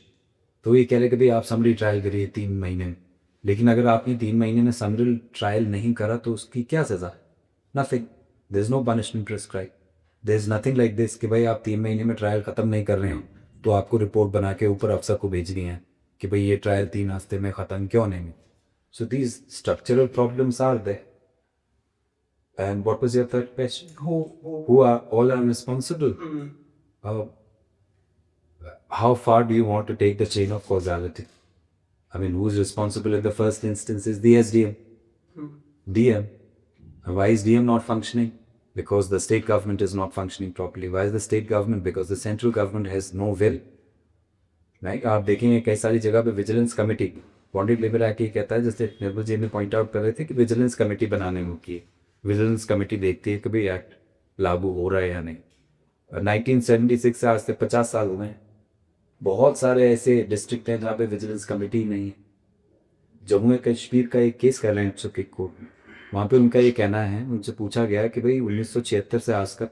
तो ये कह रहे कि भाई आप समरी ट्रायल करिए 3 महीने में, लेकिन अगर आपने 3 महीने में समरी ट्रायल नहीं करा तो उसकी क्या सज़ा? Nothing, there is no punishment prescribe, there is nothing like this कि भाई आप 3 महीने में ट्रायल ख़त्म नहीं कर रहे हो तो आपको रिपोर्ट बना के ऊपर अफसर को भेजनी है कि भाई ये ट्रायल 3 हफ्ते में ख़त्म क्यों नहीं। So these structural problems are there. And what was your third question? Who are all are responsible? How far do you want to take the chain of causality? I mean, who's responsible in the first instance is the SDM. DM. And why is DM not functioning? Because the state government is not functioning properly. Why is the state government? Because the central government has no will. Right? आप देखेंगे कई सारी जगह पे vigilance committee, bonded labour act ये कहता है, जैसे निर्मल जी ने पॉइंट आउट कर रहे थे कि विजिलेंस कमेटी बनाने की, विजिलेंस कमेटी देखती है कि भाई एक्ट लागू हो रहा है या नहीं। 1976 से आज से 50 साल हुए हैं, बहुत सारे ऐसे डिस्ट्रिक्ट हैं जहाँ पे विजिलेंस कमेटी नहीं है। जम्मू एंड कश्मीर का एक केस कर रहे हैं सुप्रीम कोर्ट में, वहाँ पे उनका ये कहना है, उनसे पूछा गया कि भाई 1976 से आज तक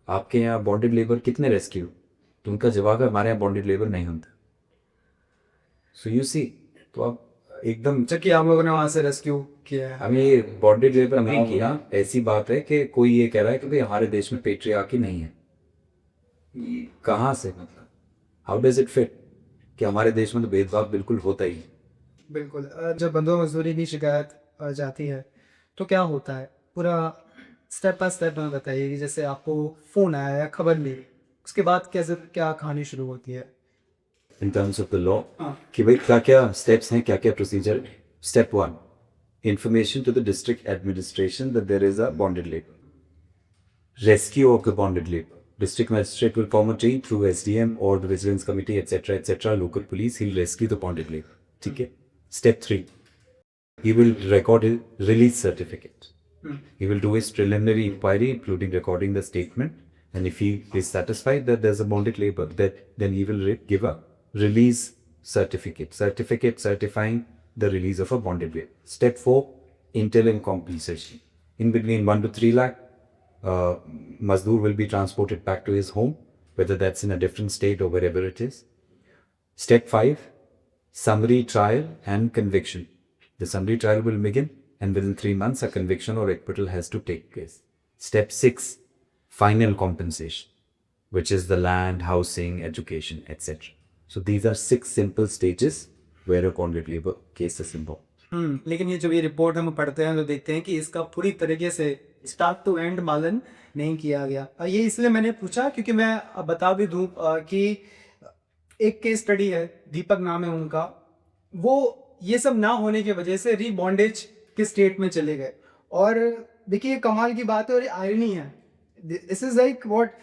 आपके यहाँ बॉन्डेड लेबर कितने रेस्क्यू, तो उनका जवाब है हमारे यहाँ बॉन्डेड लेबर नहीं होता। सो यू सी, तो आप एकदम कि आप लोगों ने वहाँ से रेस्क्यू किया है। हमें ये बॉन्डेड लेबर नहीं किया, ऐसी बात है कि कोई ये कह रहा है कि भाई हमारे देश में पेट्रियार्की नहीं है। ये कहाँ से, मतलब हाउ डज इट फिट कि हमारे देश में तो भेदभाव बिल्कुल होता ही है। बिल्कुल। जब बंधुआ मजदूरी की शिकायत जाती है तो क्या होता है, पूरा स्टेप बाय स्टेप में बताइए कि जैसे आपको फ़ोन आया या खबर मिली, उसके बाद कैसे क्या कहानी शुरू होती है in terms of the law, कि भाई क्या क्या स्टेप्स हैं, क्या क्या procedure. Step 1, information to the district administration that there is a bonded labour, rescue of the bonded labour. District magistrate will form a team through SDM or the vigilance committee, etc., local police. He'll rescue the bonded labor. Okay. Step 3, he will record his release certificate. He will do his preliminary inquiry, including recording the statement. And if he is satisfied that there's a bonded labor, then he will give a release certificate certifying the release of a bonded labor. Step 4, interim compensation. In between 1 to 3 lakh. Mazdoor will be transported back to his home, whether that's in a different state or wherever it is. Step 5, summary trial and conviction. The summary trial will begin, and within 3 months, a conviction or acquittal has to take place. Step 6, final compensation, which is the land, housing, education, etc. So these are 6 simple stages where a contract labor case is involved. लेकिन ये जब ये report हम पढ़ते हैं तो देखते हैं कि इसका पूरी तरीके से स्टार्ट टू एंड पालन नहीं किया गया। ये इसलिए मैंने पूछा क्योंकि मैं बता भी दूं कि एक केस स्टडी है, दीपक नाम है उनका, वो ये सब ना होने की वजह से रीबॉन्डेज के स्टेट में चले गए। और देखिए कमाल की बात है और ये आयरनी है, दिस इज लाइक व्हाट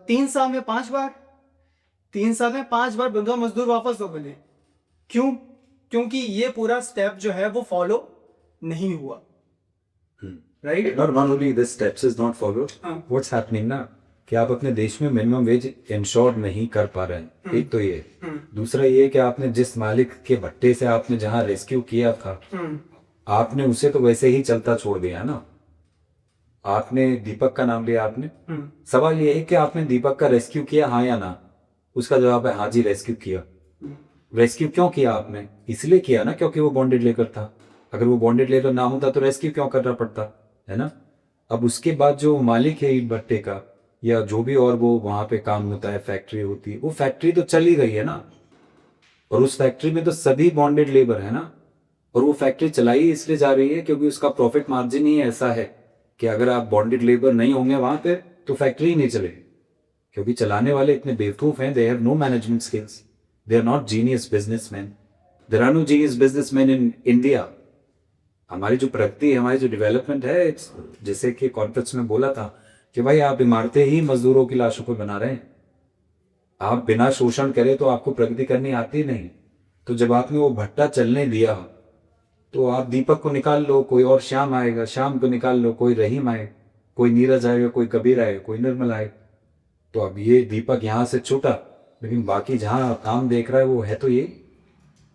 3 साल में 5 बार, 3 साल में 5 बार बंधुआ मजदूर वापस हो गए। क्यों? क्योंकि ये पूरा स्टेप जो है वो फॉलो नहीं हुआ, right? Not only the steps is not followed. What's happening ना कि आप अपने देश में मिनिमम वेज इंश्योर नहीं कर पा रहे हैं। एक तो ये, दूसरा ये कि आपने जिस मालिक के भट्टे से आपने जहां रेस्क्यू किया था, आपने उसे तो वैसे ही चलता छोड़ दिया ना। आपने दीपक का नाम लिया आपने, सवाल ये है कि आपने दीपक का रेस्क्यू किया हाँ या ना? उसका जवाब है हाँ जी रेस्क्यू किया। रेस्क्यू क्यों किया आपने? इसलिए किया ना क्योंकि वो बॉन्डेड लेबर था। अगर वो बॉन्डेड लेबर ना होता तो रेस्क्यू क्यों करना पड़ता, है ना? अब उसके बाद जो मालिक है ईंट भट्टे का या जो भी और वो वहां पे काम होता है, फैक्ट्री होती है, वो फैक्ट्री तो चली गई है ना, और उस फैक्ट्री में तो सभी बॉन्डेड लेबर है ना, और वो फैक्ट्री चलाई इसलिए जा रही है क्योंकि उसका प्रॉफिट मार्जिन ही ऐसा है कि अगर आप बॉन्डेड लेबर नहीं होंगे वहां पे तो फैक्ट्री ही नहीं चलेगी, क्योंकि चलाने वाले इतने बेवकूफ हैं, they have no management skills, they are not genius businessman, there are no genius businessman in India. हमारी जो प्रगति है, हमारी जो डेवलपमेंट है, जैसे कि कॉर्पोरेट्स में बोला था कि भाई आप इमारतें ही मजदूरों की लाशों पर बना रहे हैं, आप बिना शोषण करे तो आपको प्रगति करनी आती नहीं। तो जब आपने वो भट्टा चलने दिया तो आप दीपक को निकाल लो, कोई और श्याम आएगा, श्याम को निकाल लो, कोई रहीम आए, कोई नीरज आएगा, कोई कबीर आए, कोई निर्मल आए। तो अब ये दीपक यहाँ से छूटा, लेकिन बाकी जहाँ काम देख रहा है वो है तो ये।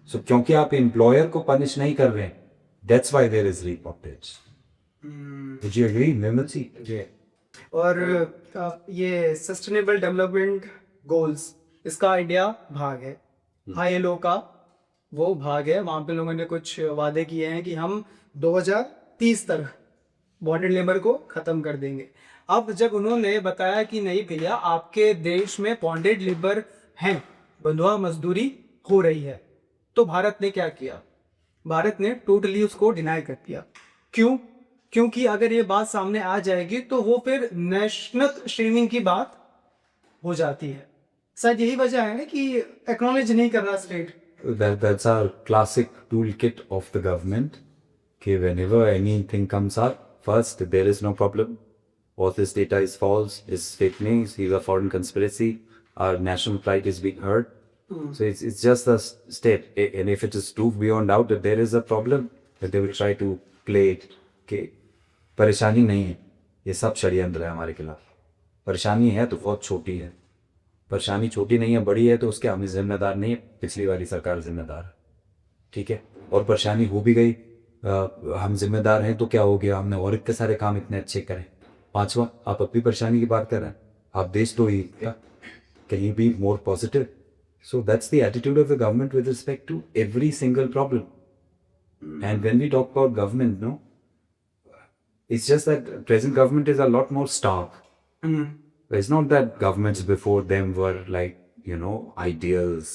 सो क्योंकि आप एम्प्लॉयर को पनिश नहीं कर रहे हैं, that's why there is reportage. Would you agree, Mimati? और ये सस्टेनेबल डेवलपमेंट गोल्स, इसका इंडिया भाग है, ILO का वो भाग है। वहाँ पे लोगों ने कुछ वादे किए हैं कि हम 2030 तक बॉन्डेड लेबर को ख़त्म कर देंगे। अब जब उन्होंने बताया कि नहीं भैया आपके देश में बॉन्डेड लेबर हैं, बंधुआ मजदूरी हो रही है, तो भारत ने क्या किया? भारत ने टोटली उसको डिनाई कर दिया। क्यों? क्योंकि अगर ये बात सामने आ जाएगी तो वो फिर नेशनल स्ट्रीमिंग की बात हो जाती है। शायद यही वजह है कि एक्नॉलेज नहीं कर रहा state. That's our classic toolkit of the government. Okay, whenever anything comes up, first there is no problem. All this data is false, is fake news, is a foreign conspiracy. Our national pride is being hurt. So it's just a step. And if it is proved beyond doubt that there is a problem, that they will try to play it. Okay, परेशानी नहीं है, ये सब षड्यंत्र है हमारे खिलाफ। परेशानी है तो बहुत छोटी है, परेशानी छोटी नहीं है, बड़ी है तो उसके हम जिम्मेदार नहीं है, पिछली वाली सरकार जिम्मेदार है, ठीक है। और परेशानी हो भी गई, हम जिम्मेदार हैं तो क्या हो गया, हमने और इतने सारे काम इतने अच्छे करें। 5वां, आप अपनी परेशानी की बात कर रहे हैं, आप देश तो ही can you be more positive? So that's the attitude of the government with respect to every single problem. And when we talk about government, no, it's just that present government is a lot more stark. It's not that governments before them were like, you know, ideals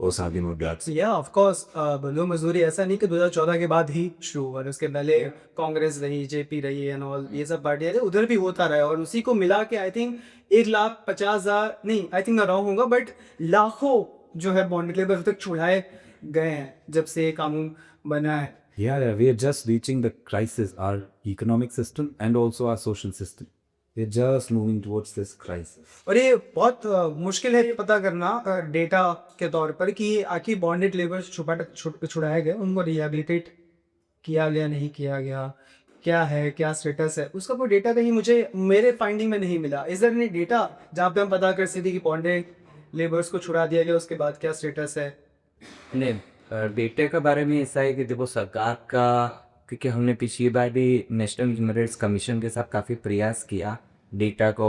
or something like that. या of course बंधुआ मजदूरी ऐसा नहीं कि 2014 के बाद ही शुरू हुआ, उसके पहले कांग्रेस रही, जेपी रही एंड ऑल, ये सब पार्टियां थी, उधर भी होता रहा। और उसी को मिला के आई थिंक 1,50,000 नहीं, आई थिंक मैं रॉन्ग होगा, बट लाखों जो है बॉन्डेड लेबर तक छुड़ाए गए हैं जब से ये कानून बना है। Yeah, we are just reaching the crisis, our economic system and also our social system. We're just moving towards this crisis. और ये बहुत मुश्किल है पता करना डेटा के तौर पर कि आखिर बॉन्डेड लेबर छुड़ाए गए, उनको रिहेबिलिटेट किया गया नहीं किया गया, क्या है, क्या स्टेटस है, उसका कोई डेटा कहीं मुझे मेरे फाइंडिंग में नहीं मिला। इज देयर एनी डेटा जहाँ पे हम पता कर सकते कि बॉन्डेड लेबर्स को छुड़ा दिया गया, उसके बाद क्या स्टेटस है? नहीं, डेटा के बारे में ऐसा है कि देखो सरकार का, क्योंकि हमने पिछली बार भी नेशनल ह्यूमन राइट्स कमीशन के साथ काफ़ी प्रयास किया डेटा को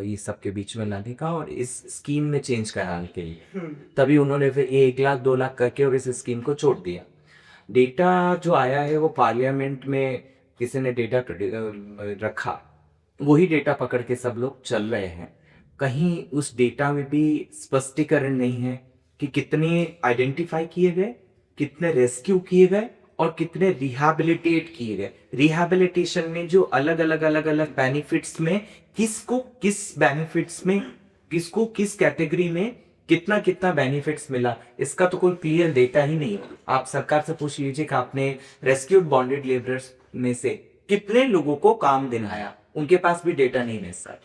ये सब के बीच में लाने का और इस स्कीम में चेंज कराने के लिए, तभी उन्होंने फिर 1 लाख 2 लाख करके और इस स्कीम को छोड़ दिया। डेटा जो आया है वो पार्लियामेंट में किसी ने डेटा रखा, वही डेटा पकड़ के सब लोग चल रहे हैं। कहीं उस डेटा में भी स्पष्टीकरण नहीं है कि कितने आइडेंटिफाई किए गए, कितने रेस्क्यू किए गए और कितने रिहैबिलिटेट किए गए। रिहैबिलिटेशन में जो अलग अलग बेनिफिट्स में किसको किस बेनिफिट्स में, किसको किस कैटेगरी में कितना कितना बेनिफिट्स मिला, इसका तो कोई क्लियर डेटा ही नहीं। आप सरकार से पूछ लीजिए कि आपने रेस्क्यूड बॉन्डेड लेबरर्स में से कितने लोगों को काम दिलाया, उनके पास भी डेटा नहीं है सर।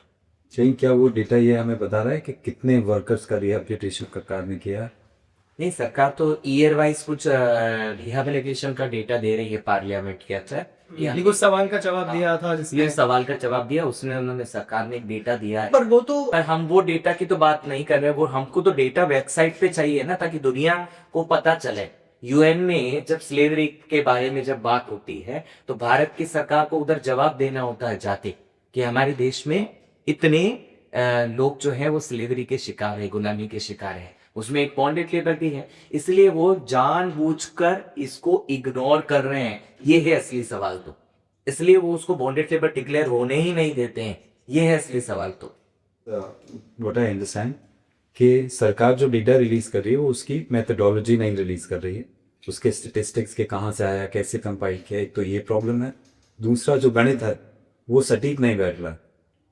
चाहिए क्या वो डेटा ये हमें बता रहा है कि कितने वर्कर्स का रिहेबिलिटेशन सरकार ने किया? नहीं, सरकार तो ईयर वाइज कुछ रिहैबिलिटेशन का डेटा दे रही है पार्लियामेंट के अंदर। ये कुछ सवाल का जवाब दिया था ये जिसमें सवाल का जवाब दिया उसने, उन्होंने सरकार ने एक डेटा दिया है। पर वो तो पर हम वो डेटा की तो बात नहीं कर रहे, वो हमको तो डेटा वेबसाइट पे चाहिए ना, ताकि दुनिया को पता चले। यूएन में जब स्लेवरी के बारे में जब बात होती है तो भारत की सरकार को उधर जवाब देना होता है जाके कि हमारे देश में इतने लोग जो है वो स्लेवरी के शिकार है, गुलामी के शिकार है। उसमें एक बॉन्डेड लेबर भी है, इसलिए वो जानबूझकर इसको इग्नोर कर रहे हैं। ये है असली सवाल तो, इसलिए वो उसको बॉन्डेड लेबर डिक्लेयर होने ही नहीं देते हैं। ये है असली सवाल तो। व्हाट आई अंडरस्टैंड कि सरकार जो डेटा रिलीज कर रही है वो उसकी मेथडोलॉजी नहीं रिलीज कर रही है, उसके स्टेटिस्टिक्स के कहाँ से आया, कैसे कंपाइल किया, एक तो ये प्रॉब्लम है। दूसरा जो गणित है वो सटीक नहीं बैठ रहा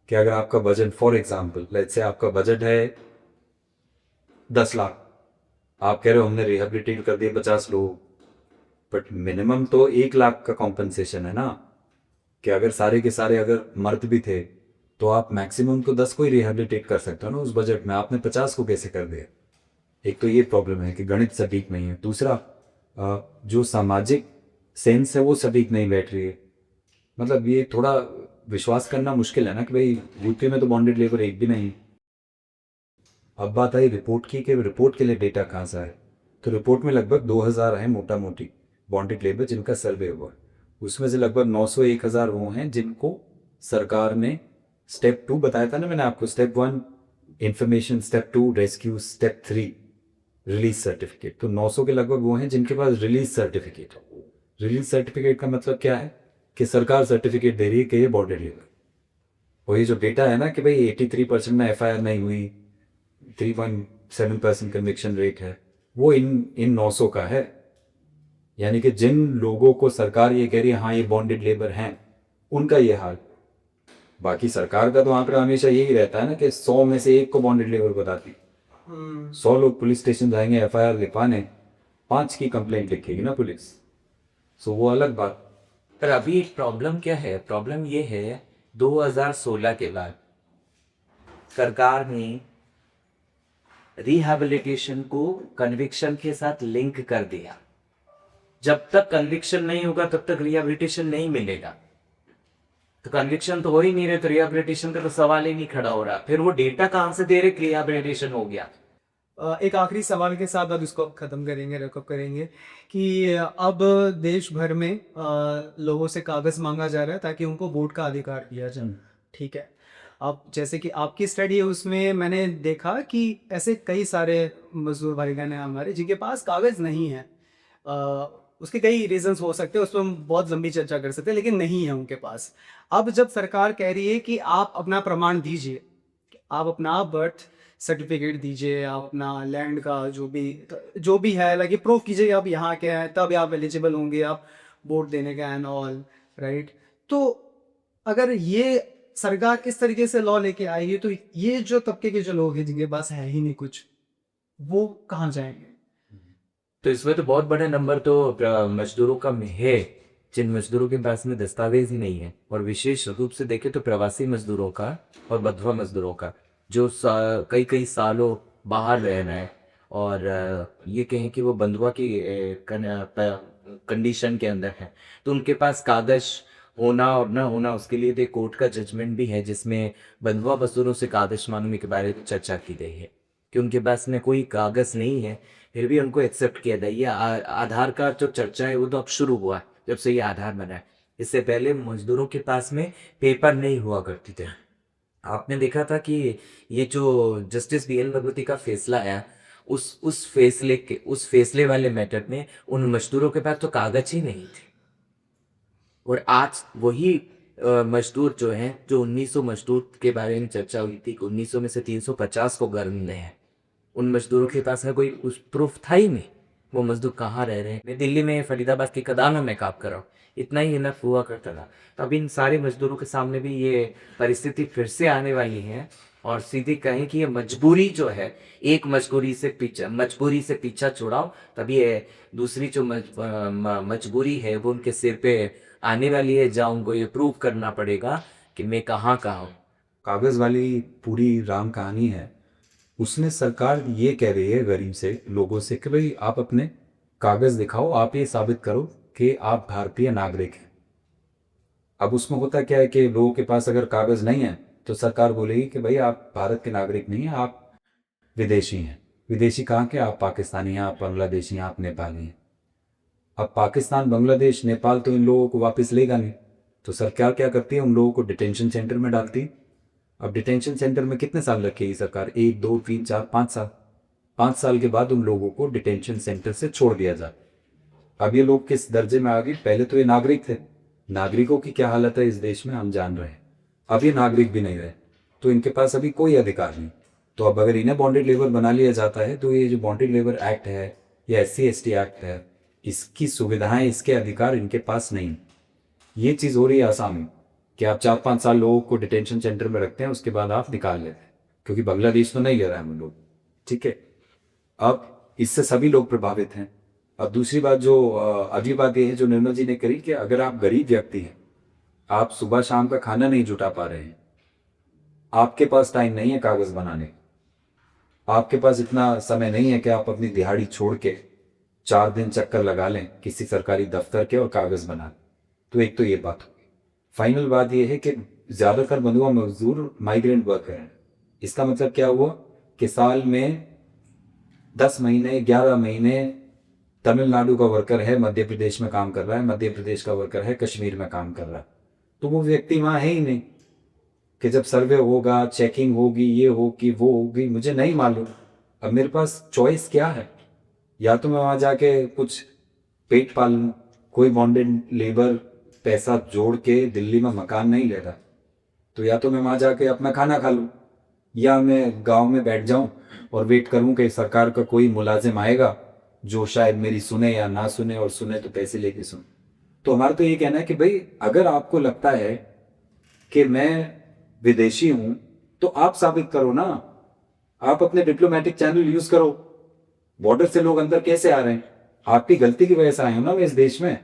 कि अगर आपका budget, for example let's say आपका बजट है 10 लाख, आप कह रहे हो हमने रिहेबिलिटेट कर दिए 50 लोग, बट मिनिमम तो 1 लाख का कॉम्पनसेशन है ना। कि अगर सारे के सारे अगर मर्द भी थे तो आप मैक्सिमम तो 10 को ही रिहेबिलिटेट कर सकते हो ना उस बजट में, आपने 50 को कैसे कर दिया? एक तो ये प्रॉब्लम है कि गणित सटीक नहीं है। दूसरा जो सामाजिक सेंस है वो सटीक नहीं बैठ रही है। मतलब ये थोड़ा विश्वास करना मुश्किल है ना कि भाई यूपी में तो बॉन्डेड लेबर एक भी नहीं। अब बात आई रिपोर्ट की कि रिपोर्ट के लिए डेटा कहाँ से आए, तो रिपोर्ट में लगभग 2000 है मोटा मोटी बॉन्डेड लेबर जिनका सर्वे हुआ। उसमें से लगभग 900 1000 वो हैं जिनको सरकार ने स्टेप 2 बताया था ना मैंने आपको, step 1 information, step 2 rescue, step 3 release certificate. तो 900 के लगभग वो हैं जिनके पास रिलीज सर्टिफिकेट। रिलीज सर्टिफिकेट का मतलब क्या है कि सरकार सर्टिफिकेट दे रही है कि ये बॉन्डेड लेबर। वही जो डेटा है ना कि भाई 83% में FIR नहीं हुई, 3.7% कन्विक्शन रेट है, वो इन 900 का है। यानी कि जिन लोगों को सरकार ये कह रही है हाँ ये बॉन्डेड लेबर हैं, उनका ये हाल। बाकी सरकार का तो आंकड़ा हमेशा यही रहता है ना कि 100 में से 1 को बॉन्डेड लेबर बताती। 100 लोग पुलिस स्टेशन जाएंगे FIR लिखवाने, 5 की कंप्लेंट लिखेगी ना पुलिस, सो वो अलग बात। पर अभी प्रॉब्लम क्या है, प्रॉब्लम ये है 2016 के बाद सरकार ने रिहैबिलिटेशन को कन्विक्शन के साथ लिंक कर दिया। जब तक कन्विक्शन नहीं होगा तब तक रिहैबिलिटेशन नहीं मिलेगा। तो कन्विक्शन तो हो ही नहीं रहे तो रिहैबिलिटेशन का तो सवाल ही नहीं खड़ा हो रहा। फिर वो डेटा कहां से दे रहे कि रिहैबिलिटेशन हो गया। एक आखिरी सवाल के साथ अब इसको खत्म करेंगे, रैपअप करेंगे कि अब देश भर में लोगों से कागज मांगा जा रहा है ताकि उनको वोट का अधिकार दिया जाए। ठीक है, अब जैसे कि आपकी स्टडी है उसमें मैंने देखा कि ऐसे कई सारे मजदूर भाई बहन हैं हमारे जिनके पास कागज नहीं है। उसके कई रीजंस हो सकते हैं, उस पर हम बहुत लंबी चर्चा कर सकते हैं, लेकिन नहीं है उनके पास। अब जब सरकार कह रही है कि आप अपना प्रमाण दीजिए, आप अपना बर्थ सर्टिफिकेट दीजिए, आप अपना लैंड का जो भी है लगे प्रूफ कीजिए आप यहाँ के हैं, तब आप एलिजिबल होंगे आप वोट देने का एंड ऑल, राइट। तो अगर ये सरकार इस तरीके से लॉ लेके आएगी तो ये जो तबके के जो लोग हैं जिनके पास है ही नहीं कुछ, वो कहाँ जाएंगे? तो इसमें तो बहुत बड़ा नंबर तो मजदूरों का है, जिन मजदूरों के पास में दस्तावेज ही नहीं है। और विशेष रूप से देखें तो प्रवासी मजदूरों का और बंधुआ मजदूरों का, जो कई कई सालों बाहर रह रहे हैं और ये कहें कि वो बंधुआ की कंडीशन के अंदर है, तो उनके पास कागज होना और ना होना उसके लिए तो कोर्ट का जजमेंट भी है जिसमें बंधुआ मजदूरों से कागज मांगने के बारे में चर्चा की गई है कि उनके पास में कोई कागज नहीं है फिर भी उनको एक्सेप्ट किया जाए। ये आधार कार्ड जो चर्चा है वो तो अब शुरू हुआ है जब से ये आधार बना है। इससे पहले मजदूरों के पास में पेपर नहीं हुआ करते थे। आपने देखा था कि ये जो जस्टिस BN भगवती का फैसला है उस फैसले वाले मैटर में उन मजदूरों के पास तो कागज ही नहीं थे। और आज वही मजदूर जो हैं, जो 1900 मजदूर के बारे में चर्चा हुई थी कि 1900 में से 350 को घर मिले हैं, उन मजदूरों के पास है कोई उस प्रूफ था ही नहीं वो मजदूर कहाँ रह रहे हैं। मैं दिल्ली में फरीदाबाद की कदानों में काम कर रहा हूँ, इतना ही इनफ हुआ करता था। तो अब इन सारे मजदूरों के सामने भी ये परिस्थिति फिर से आने वाली है और सीधी कहें कि ये मजबूरी जो है, एक मजबूरी से पीछा छुड़ाओ, तभी ये दूसरी जो मजबूरी है वो उनके सिर पे आने वाली है, जहाँ उनको ये प्रूव करना पड़ेगा कि मैं कहाँ हूँ। कागज वाली पूरी राम कहानी है, उसमें सरकार ये कह रही है गरीब से लोगों से कि भाई आप अपने कागज दिखाओ, आप ये साबित करो कि आप भारतीय नागरिक हैं। अब उसमें होता क्या है कि लोगों के पास अगर कागज नहीं है तो सरकार बोलेगी कि भाई आप भारत के नागरिक नहीं हैं, आप विदेशी हैं। विदेशी कहाँ के? आप पाकिस्तानी हैं, आप बांग्लादेशी हैं, आप नेपाली हैं। अब पाकिस्तान, बांग्लादेश, नेपाल तो इन लोगों को वापस लेगा नहीं, तो सरकार क्या करती है? उन लोगों को डिटेंशन सेंटर में डालती है। अब डिटेंशन सेंटर में कितने साल रखेगी सरकार? 1, 2, 3, 4, 5 साल। 5 साल के बाद उन लोगों को डिटेंशन सेंटर से छोड़ दिया जाए। अब ये लोग किस दर्जे में आ गए? पहले तो ये नागरिक थे, नागरिकों की क्या हालत है इस देश में हम जान रहे हैं। अब ये नागरिक भी नहीं रहे, तो इनके पास अभी कोई अधिकार नहीं। तो अब अगर इन्हें बॉन्डेड लेबर बना लिया जाता है तो ये जो बॉन्डेड लेबर एक्ट है या SC/ST एक्ट है, इसकी सुविधाएं, इसके अधिकार इनके पास नहीं। ये चीज़ हो रही है आसाम में कि आप 4-5 साल लोगों को डिटेंशन सेंटर में रखते हैं, उसके बाद आप निकाल लेते हैं, क्योंकि बांग्लादेश तो नहीं ले रहा है हम लोग, ठीक है। अब इससे सभी लोग प्रभावित हैं। अब दूसरी बात, जो अगली बात ये है जो निर्मला जी ने करी कि अगर आप गरीब व्यक्ति हैं, आप सुबह शाम का खाना नहीं जुटा पा रहे हैं, आपके पास टाइम नहीं है कागज बनाने, आपके पास इतना समय नहीं है कि आप अपनी दिहाड़ी छोड़ के 4 दिन चक्कर लगा लें किसी सरकारी दफ्तर के और कागज बना लें, तो एक तो ये बात होगी। फाइनल बात ये है कि ज़्यादातर बंधुआ मजदूर माइग्रेंट वर्कर हैं। इसका मतलब क्या हुआ कि साल में 10 महीने, 11 महीने तमिलनाडु का वर्कर है, मध्य प्रदेश में काम कर रहा है, मध्य प्रदेश का वर्कर है, कश्मीर में काम कर रहा है, तो वो व्यक्ति वहाँ है ही नहीं कि जब सर्वे होगा, चेकिंग होगी, ये होगी, वो होगी, मुझे नहीं मालूम। अब मेरे पास चॉइस क्या है? या तो मैं वहाँ जाके कुछ पेट पाल लूँ, कोई बॉन्डेड लेबर पैसा जोड़ के दिल्ली में मकान नहीं ले रहा, तो या तो मैं वहाँ जाके अपना खाना खा लूँ, या मैं गांव में बैठ जाऊँ और वेट करूँ कि सरकार का कोई मुलाजिम आएगा जो शायद मेरी सुने या ना सुने, और सुने तो पैसे लेके सुने। तो हमारा तो ये कहना है कि भाई अगर आपको लगता है कि मैं विदेशी हूँ तो आप साबित करो ना, आप अपने डिप्लोमेटिक चैनल यूज करो। बॉर्डर से लोग अंदर कैसे आ रहे हैं? आपकी गलती की वजह से आए हो ना मैं इस देश में।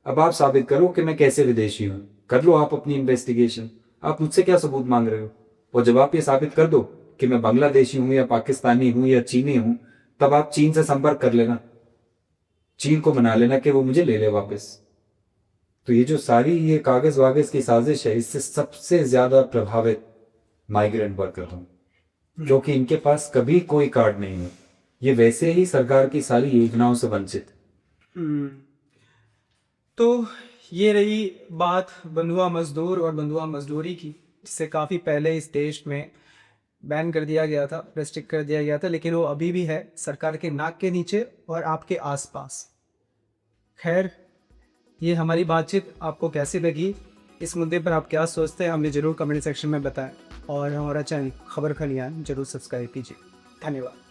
अब आप साबित करो कि मैं कैसे विदेशी हूँ, कर लो आप अपनी इन्वेस्टिगेशन। आप मुझसे क्या सबूत मांग रहे हो? और जब आप ये साबित कर दो कि मैं बांग्लादेशी हूँ या पाकिस्तानी हूँ या चीनी हूँ, तब आप चीन से संपर्क कर लेना, चीन को मना लेना कि वो मुझे ले ले वापस। तो ये जो सारी ये कागज वागज की साजिश है, इससे सबसे ज्यादा प्रभावित माइग्रेंट वर्कर हूँ, क्योंकि इनके पास कभी कोई कार्ड नहीं है, ये वैसे ही सरकार की सारी योजनाओं से वंचित। तो ये रही बात बंधुआ मजदूर और बंधुआ मजदूरी की, जिसे काफ़ी पहले इस देश में बैन कर दिया गया था, रेस्ट्रिक्ट कर दिया गया था, लेकिन वो अभी भी है सरकार के नाक के नीचे और आपके आसपास। खैर, ये हमारी बातचीत आपको कैसी लगी, इस मुद्दे पर आप क्या सोचते हैं, हमें ज़रूर कमेंट सेक्शन में बताएं, और हमारा चैनल खबर खलियान जरूर सब्सक्राइब कीजिए। धन्यवाद।